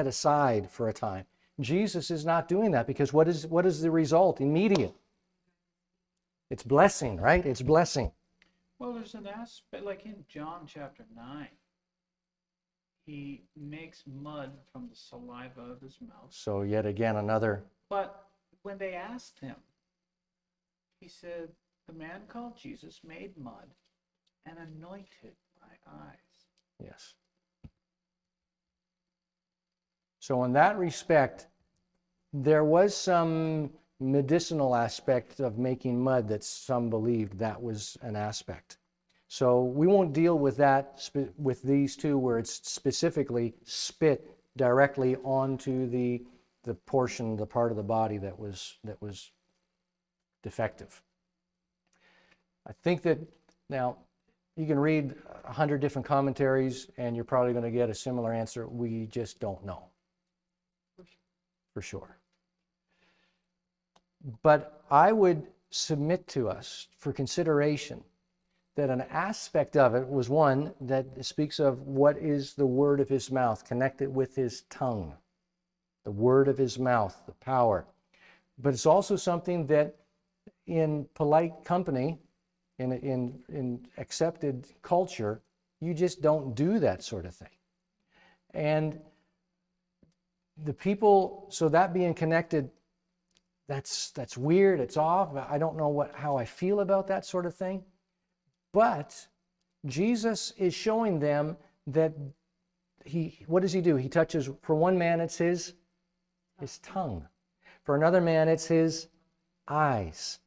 aside for a time. Jesus is not doing that, because what is the result? Immediate. It's blessing, right? It's blessing. Well, there's an aspect, like in John chapter 9, he makes mud from the saliva of his mouth. So yet again, another. But when they asked him, he said, the man called Jesus made mud and anointed my eyes. Yes. So in that respect, there was some medicinal aspect of making mud that some believed that was an aspect. So we won't deal with that with these two where it's specifically spit directly onto the portion, the part of the body that was defective. I think that now you can read 100 different commentaries and you're probably going to get a similar answer. We just don't know for sure. But I would submit to us for consideration that an aspect of it was one that speaks of what is the word of his mouth, connected with his tongue, the word of his mouth, the power. But it's also something that in polite company, in accepted culture, you just don't do that sort of thing. And the people, so that being connected, that's weird, it's off. I don't know how I feel about that sort of thing. But Jesus is showing them that what does he do? He touches, for one man it's his tongue. For another man it's his eyes.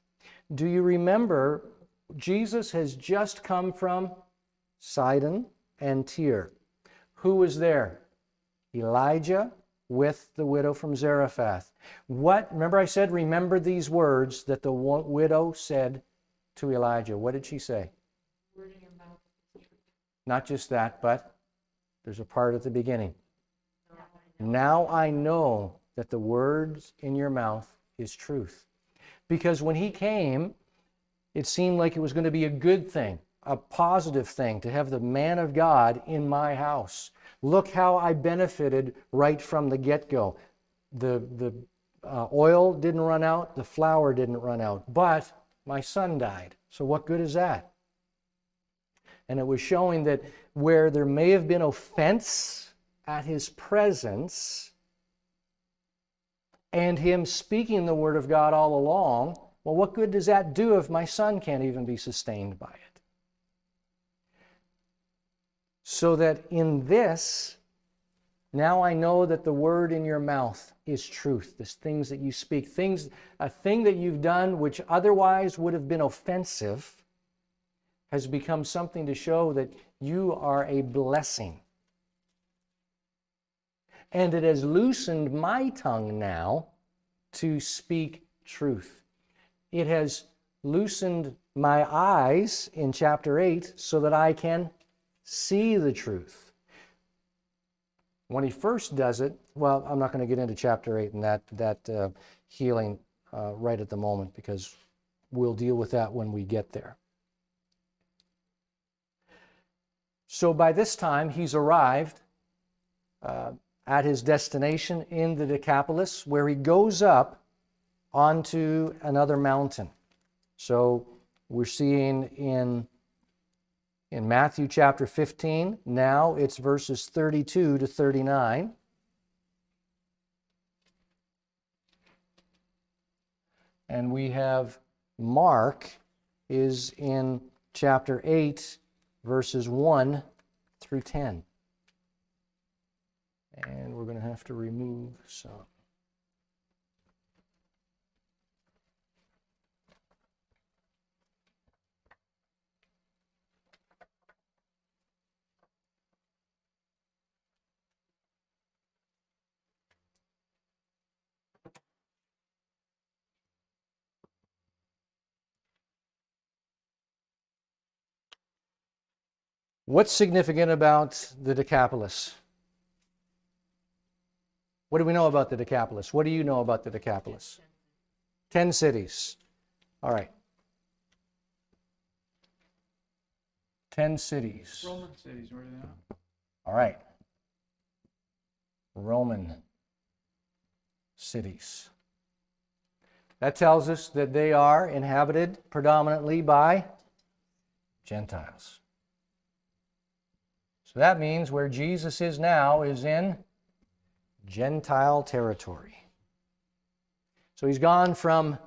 Do you remember Jesus has just come from Sidon and Tyre. Who was there? Elijah with the widow from Zarephath. Remember I said, remember these words that the widow said to Elijah. What did she say? Word in your mouth is truth. Not just that, but there's a part at the beginning. Now I know that the words in your mouth is truth. Because when he came, it seemed like it was going to be a good thing, a positive thing, to have the man of God in my house. Look how I benefited right from the get-go. The oil didn't run out, the flour didn't run out, but my son died. So what good is that? And it was showing that where there may have been offense at his presence and him speaking the word of God all along, well, what good does that do if my son can't even be sustained by it? So that in this, now I know that the word in your mouth is truth. The things that you speak, a thing that you've done which otherwise would have been offensive has become something to show that you are a blessing. And it has loosened my tongue now to speak truth. It has loosened my eyes in chapter 8 so that I can see the truth. When he first does it, well, I'm not going to get into chapter 8 and that healing right at the moment, because we'll deal with that when we get there. So by this time, he's arrived at his destination in the Decapolis, where he goes up onto another mountain. So we're seeing in Matthew chapter 15, now it's verses 32 to 39. And we have Mark is in chapter 8, verses 1 through 10. And we're going to have to remove some. What's significant about the Decapolis? What do we know about the Decapolis? What do you know about the Decapolis? 10 cities. All right. 10 cities. Roman cities, where are they at? All right. Roman cities. That tells us that they are inhabited predominantly by Gentiles. So that means where Jesus is now is in Gentile territory. So he's gone from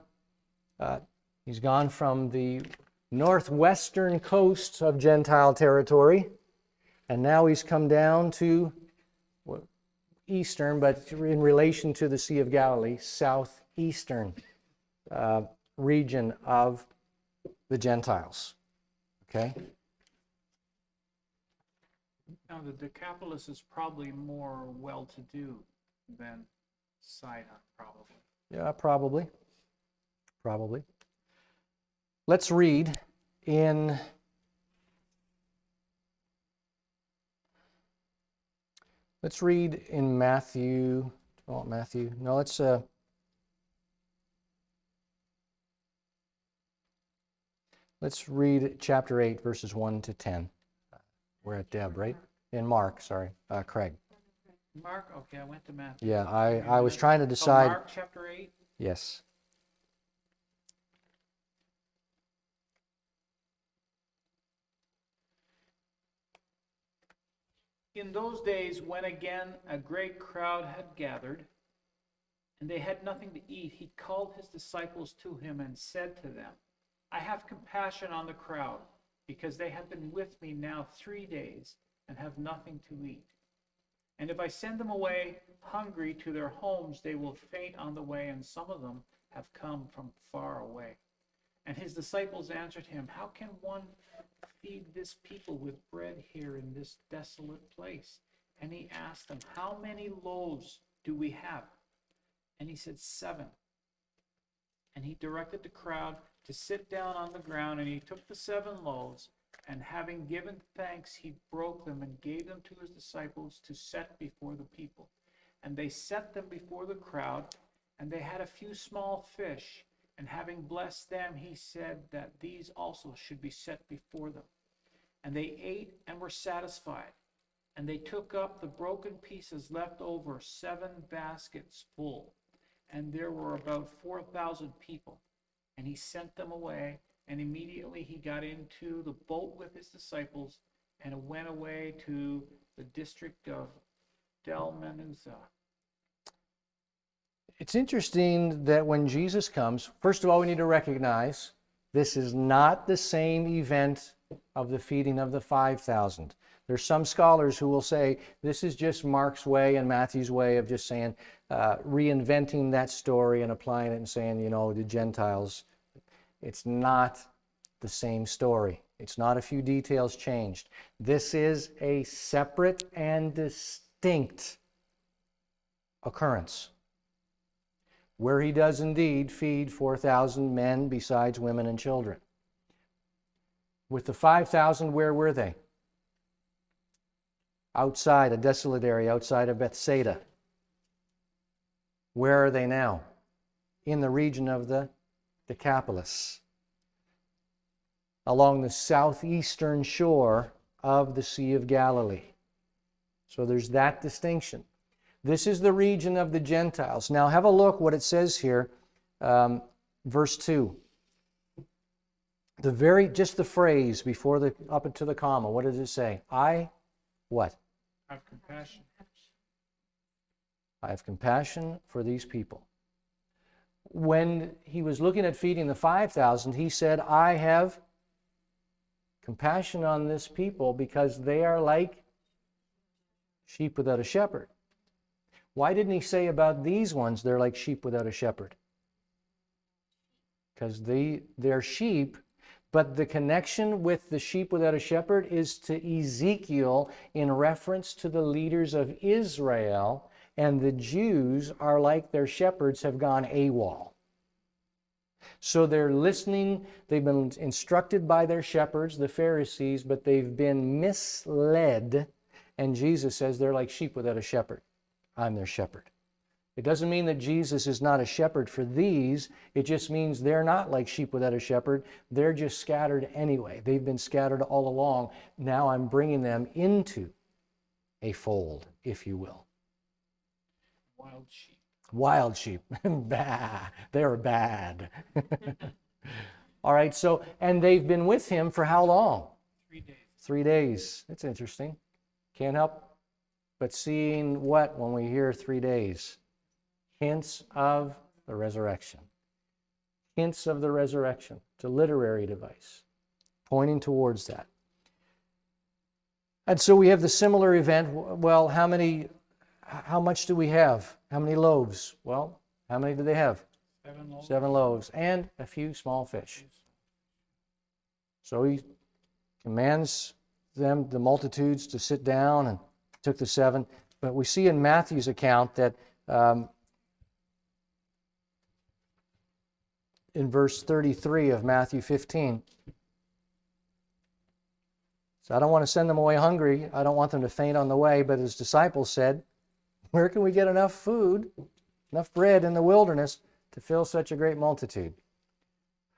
the northwestern coast of Gentile territory, and now he's come down to eastern, but in relation to the Sea of Galilee, southeastern region of the Gentiles. Okay? Now, the Decapolis is probably more well-to-do than Sidon, probably. Yeah, probably. Let's read in Matthew. Oh, Matthew. No, let's read chapter 8, verses 1 to 10. We're at Deb, right? In Mark, sorry. Craig. Mark, okay, I went to Matthew. Yeah, I was trying to So decide. Mark chapter 8. Yes. In those days, when again a great crowd had gathered, and they had nothing to eat, he called his disciples to him and said to them, I have compassion on the crowd, because they have been with me now 3 days and have nothing to eat. And if I send them away hungry to their homes, they will faint on the way, and some of them have come from far away. And his disciples answered him, How can one feed this people with bread here in this desolate place? And he asked them, How many loaves do we have? And he said, 7. And he directed the crowd to sit down on the ground, and he took the 7 loaves, and having given thanks, he broke them and gave them to his disciples to set before the people. And they set them before the crowd, and they had a few small fish. And having blessed them, he said that these also should be set before them. And they ate and were satisfied. And they took up the broken pieces left over, 7 baskets full. And there were about 4,000 people. And he sent them away, and immediately he got into the boat with his disciples and went away to the district of Dalmanutha. It's interesting that when Jesus comes, first of all, we need to recognize this is not the same event of the feeding of the 5,000. There's some scholars who will say this is just Mark's way and Matthew's way of just saying, reinventing that story and applying it and saying, the Gentiles. It's not the same story. It's not a few details changed. This is a separate and distinct occurrence, where he does indeed feed 4,000 men besides women and children. With the 5,000, where were they? Outside, a desolate area outside of Bethsaida. Where are they now? In the region of the Decapolis, along the southeastern shore of the Sea of Galilee. So there's that distinction. This is the region of the Gentiles. Now have a look what it says here, verse 2. Just the phrase before up into the comma. What does it say? What? Have compassion. I have compassion for these people. When he was looking at feeding the 5,000, he said, I have compassion on this people because they are like sheep without a shepherd. Why didn't he say about these ones, they're like sheep without a shepherd? Because they're sheep, but the connection with the sheep without a shepherd is to Ezekiel in reference to the leaders of Israel, and the Jews are like their shepherds have gone AWOL. So they're listening, they've been instructed by their shepherds, the Pharisees, but they've been misled, and Jesus says they're like sheep without a shepherd. I'm their shepherd. It doesn't mean that Jesus is not a shepherd for these. It just means they're not like sheep without a shepherd. They're just scattered anyway. They've been scattered all along. Now I'm bringing them into a fold, if you will. Wild sheep. Wild sheep. Bah, they're bad. All right, and they've been with him for how long? 3 days. 3 days. That's interesting. Can't help but seeing what when we hear 3 days? Hints of the resurrection. Hints of the resurrection. It's a literary device pointing towards that. And so we have the similar event. Well, how much do we have? How many loaves? Well, how many do they have? 7 loaves. 7 loaves and a few small fish. So he commands them, the multitudes, to sit down, and took the 7. But we see in Matthew's account that in verse 33 of Matthew 15, so I don't want to send them away hungry. I don't want them to faint on the way. But his disciples said, where can we get enough food, enough bread in the wilderness to fill such a great multitude?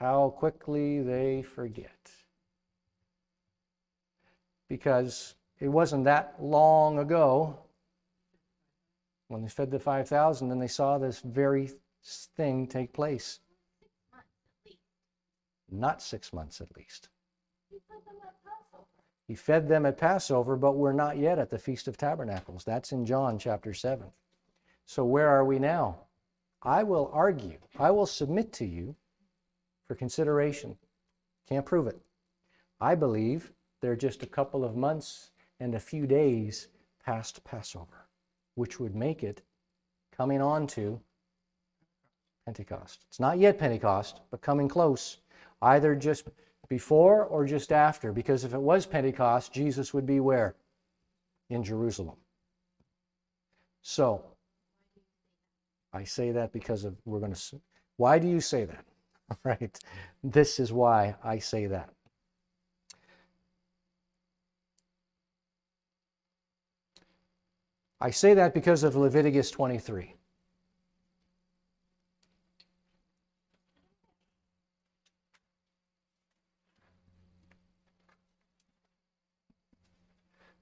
How quickly they forget. Because it wasn't that long ago When they fed the 5,000, then they saw this very thing take place. Not 6 months at least. He put them at Passover. He fed them at Passover, but we're not yet at the Feast of Tabernacles. That's in John chapter 7. So where are we now? I will argue, I will submit to you for consideration. Can't prove it. I believe they're just a couple of months and a few days past Passover, which would make it coming on to Pentecost. It's not yet Pentecost, but coming close, either just before or just after, because if it was Pentecost, Jesus would be where? In Jerusalem. So, I say that because of, why do you say that? All right, this is why I say that. I say that because of Leviticus 23.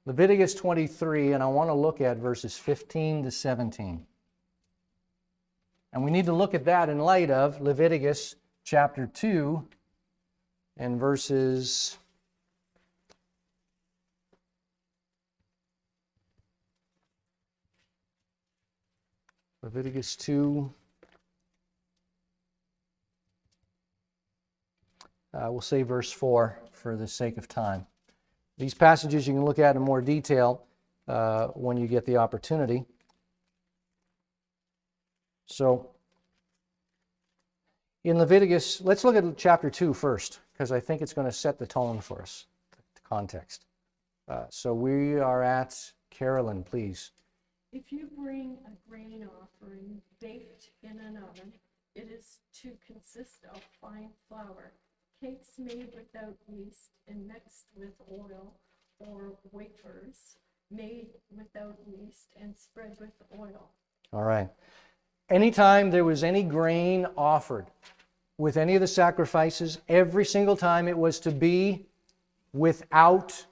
Leviticus 23, and I want to look at verses 15 to 17. And we need to look at that in light of Leviticus chapter 2 and verses 2. We'll say verse 4 for the sake of time. These passages you can look at in more detail when you get the opportunity. So, in Leviticus, let's look at chapter 2 first, because I think it's going to set the tone for us, the context. So we are at, Carolyn, please. If you bring a grain offering baked in an oven, it is to consist of fine flour, cakes made without yeast and mixed with oil, or wafers made without yeast and spread with oil. All right. Anytime there was any grain offered with any of the sacrifices, every single time it was to be without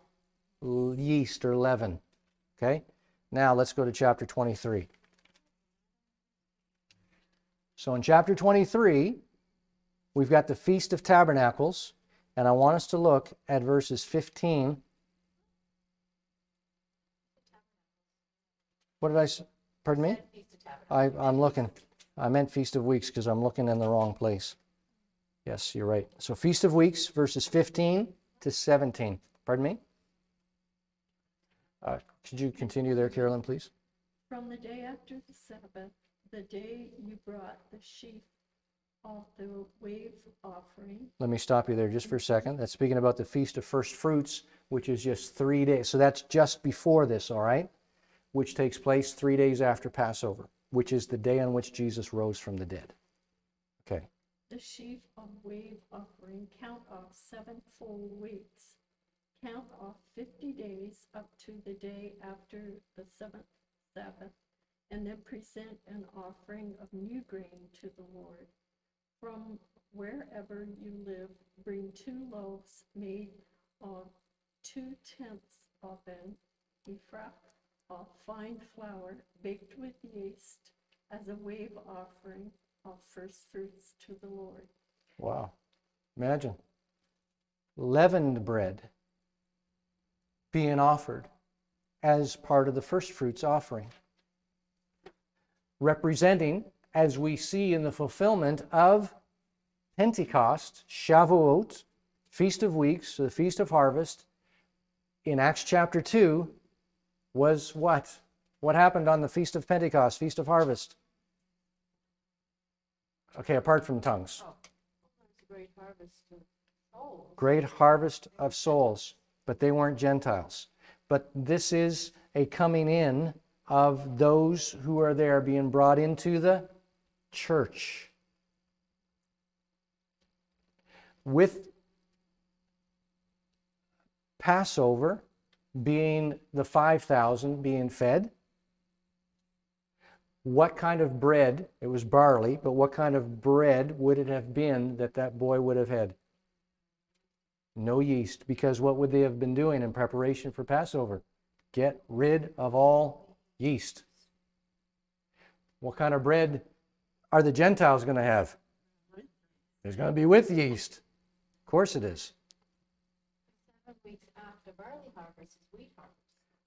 yeast or leaven. Okay? Now let's go to chapter 23. So in chapter 23, we've got the Feast of Tabernacles, and I want us to look at verses 15. What did I say? Pardon me? I'm looking. I meant Feast of Weeks because I'm looking in the wrong place. Yes, you're right. So Feast of Weeks, verses 15 to 17. Pardon me? Could you continue there, Carolyn, please? From the day after the Sabbath, the day you brought the sheaf of the wave offering. Let me stop you there just for a second. That's speaking about the Feast of First Fruits, which is just 3 days. So that's just before this, all right? Which takes place 3 days after Passover, which is the day on which Jesus rose from the dead. Okay. The sheaf of wave offering, count off 7 full weeks. Count off 50 days up to the day after the 7th Sabbath, and then present an offering of new grain to the Lord. From wherever you live, bring 2 loaves made of 2/10 of an ephah of fine flour baked with yeast as a wave offering of first fruits to the Lord. Wow. Imagine leavened bread being offered as part of the first fruits offering, representing, as we see in the fulfillment of Pentecost, Shavuot, Feast of Weeks, the Feast of Harvest, in Acts chapter 2, was what? What happened on the Feast of Pentecost, Feast of Harvest? Okay, apart from tongues. Oh, it's a great harvest of souls. Great harvest of souls, but they weren't Gentiles. But this is a coming in of those who are there being brought into the church. With Passover being the 5,000 being fed, what kind of bread, it was barley, but what kind of bread would it have been that that boy would have had? No yeast, because what would they have been doing in preparation for Passover? Get rid of all yeast. What kind of bread are the Gentiles going to have? It's going to be with yeast. Of course it is. 7 weeks after barley harvest is wheat harvest.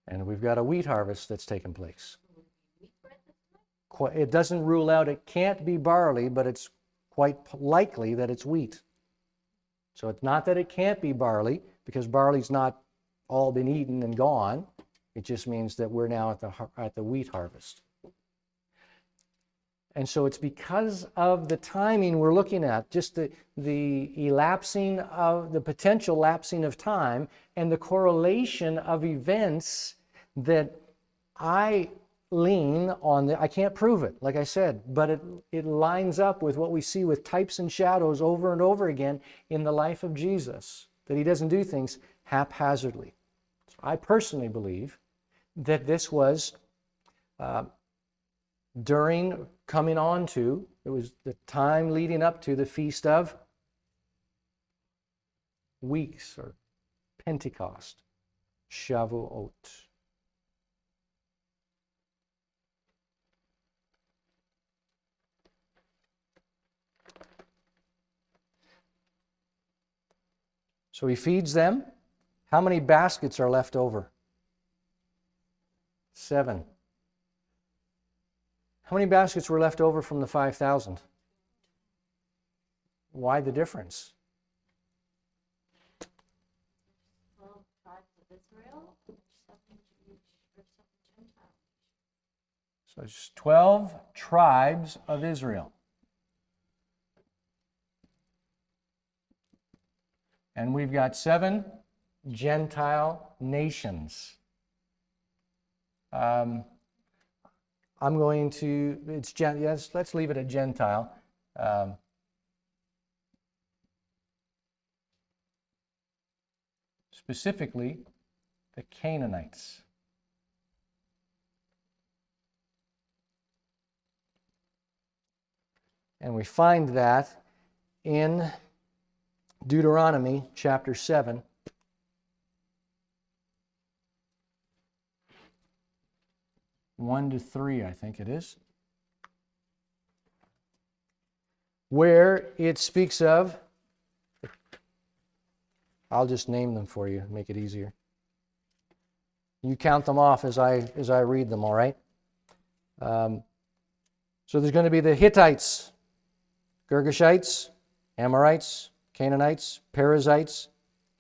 And we've got a wheat harvest that's taken place. Will it be wheat bread this time? It doesn't rule out it can't be barley, but it's quite likely that it's wheat. So it's not that it can't be barley, because barley's not all been eaten and gone. It just means that we're now at the wheat harvest. And so it's because of the timing we're looking at, just the elapsing of the potential lapsing of time and the correlation of events, that I lean on I can't prove it, like I said, but it lines up with what we see with types and shadows over and over again in the life of Jesus, that he doesn't do things haphazardly. So I personally believe that this was during coming on to, it was the time leading up to the Feast of Weeks, or Pentecost, Shavuot. So he feeds them. How many baskets are left over? 7. How many baskets were left over from the 5,000? Why the difference? 12 tribes of Israel, 7 Jewish, or 7 Gentiles. So it's 12 tribes of Israel. And we've got 7 Gentile nations. I'm going to, yes, let's leave it at Gentile. Specifically, the Canaanites. And we find that in Deuteronomy chapter 7. 1 to 3, I think it is, where it speaks of, I'll just name them for you, make it easier. You count them off as I read them, all right? So there's going to be the Hittites, Girgashites, Amorites, Canaanites, Perizzites,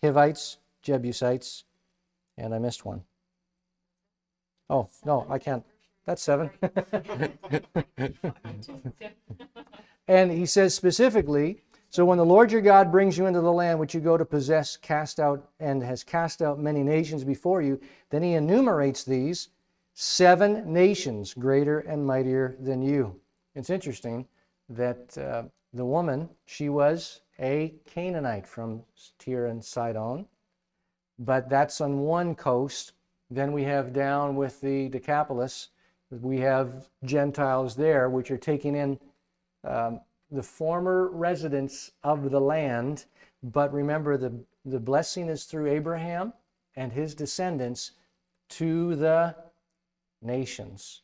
Hivites, Jebusites, and I missed one. Oh, no, I can't. That's 7. And he says specifically, so when the Lord your God brings you into the land which you go to possess, cast out, and has cast out many nations before you, then he enumerates these 7 nations greater and mightier than you. It's interesting that the woman, she was a Canaanite from Tyre and Sidon, but that's on one coast. Then we have down with the Decapolis, we have Gentiles there, which are taking in the former residents of the land. But remember, the blessing is through Abraham and his descendants to the nations.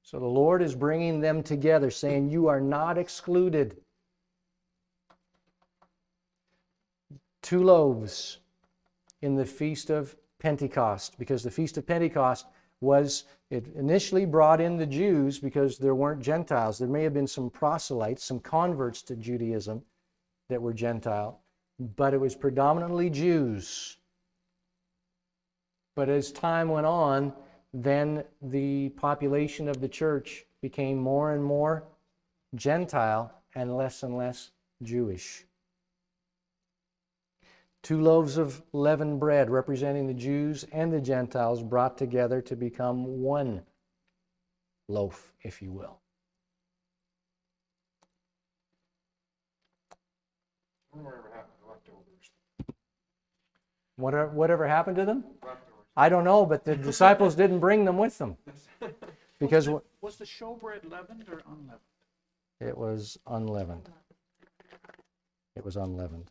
So the Lord is bringing them together, saying, you are not excluded. 2 loaves in the Feast of Pentecost, because the Feast of Pentecost it initially brought in the Jews because there weren't Gentiles. There may have been some proselytes, some converts to Judaism that were Gentile, but it was predominantly Jews. But as time went on, then the population of the church became more and more Gentile and less Jewish. 2 loaves of leavened bread representing the Jews and the Gentiles brought together to become one loaf, if you will. Whatever happened to leftovers? Whatever happened to them? Leftovers. I don't know, but the disciples didn't bring them with them. Because Was the showbread leavened or unleavened? it was unleavened. It was unleavened.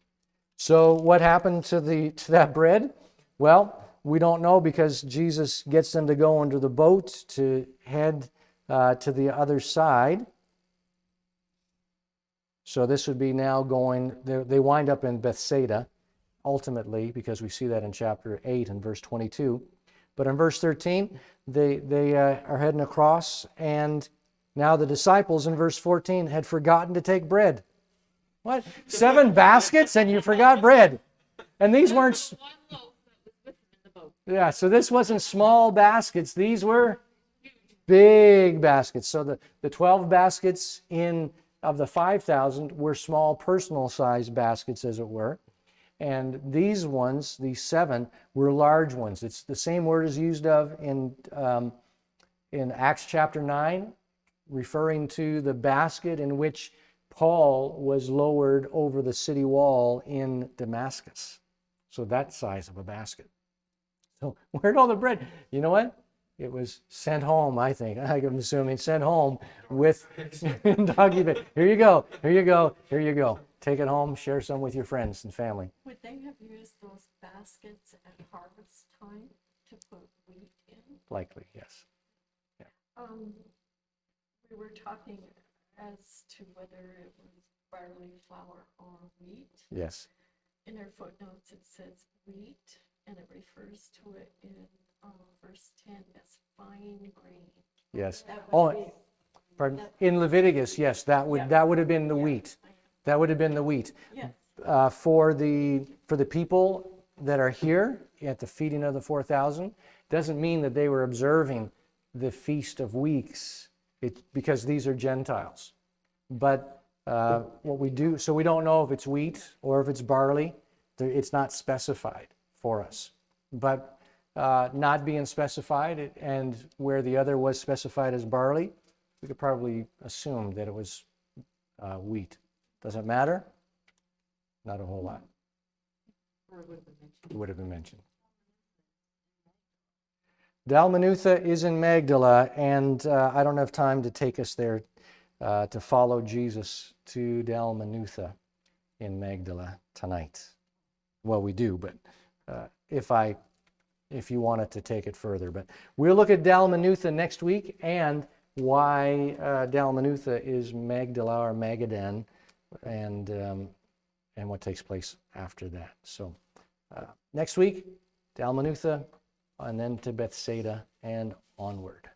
So what happened to that bread? Well, we don't know, because Jesus gets them to go into the boat to head to the other side. So this would be now going, they wind up in Bethsaida, ultimately, because we see that in chapter 8 and verse 22. But in verse 13, they are heading across, and now the disciples in verse 14 had forgotten to take bread. What? 7 baskets and you forgot bread. And these weren't... One loaf that was with him in the boat. Yeah, so this wasn't small baskets. These were big baskets. So the 12 baskets of the 5,000 were small personal-sized baskets, as it were. And these ones, these 7, were large ones. It's the same word is used of in Acts chapter 9, referring to the basket in which Paul was lowered over the city wall in Damascus. So that size of a basket. So where'd all the bread? You know what? It was sent home, I think. I'm assuming sent home with doggy bag. Here you go. Here you go. Here you go. Take it home. Share some with your friends and family. Would they have used those baskets at harvest time to put wheat in? Likely, yes. We were talking as to whether it was barley, flour, or wheat. Yes. In our footnotes, it says wheat, and it refers to it in verse 10 as fine grain. Yes. That would be- Pardon? In Leviticus, yes, that would have been the wheat. That would have been the wheat. Yes. For the people that are here at the feeding of the 4,000, doesn't mean that they were observing the Feast of Weeks, because these are Gentiles. But what we do, so we don't know if it's wheat or if it's barley. It's not specified for us. But not being specified, and where the other was specified as barley, we could probably assume that it was wheat. Does it matter? Not a whole lot. Or it would have been mentioned. It would have been mentioned. Dalmanutha is in Magdala, and I don't have time to take us there to follow Jesus to Dalmanutha in Magdala tonight. Well, we do, but if you wanted to take it further. But we'll look at Dalmanutha next week, and why Dalmanutha is Magdala or Magadan, and what takes place after that. So next week, Dalmanutha, and then to Bethsaida and onward.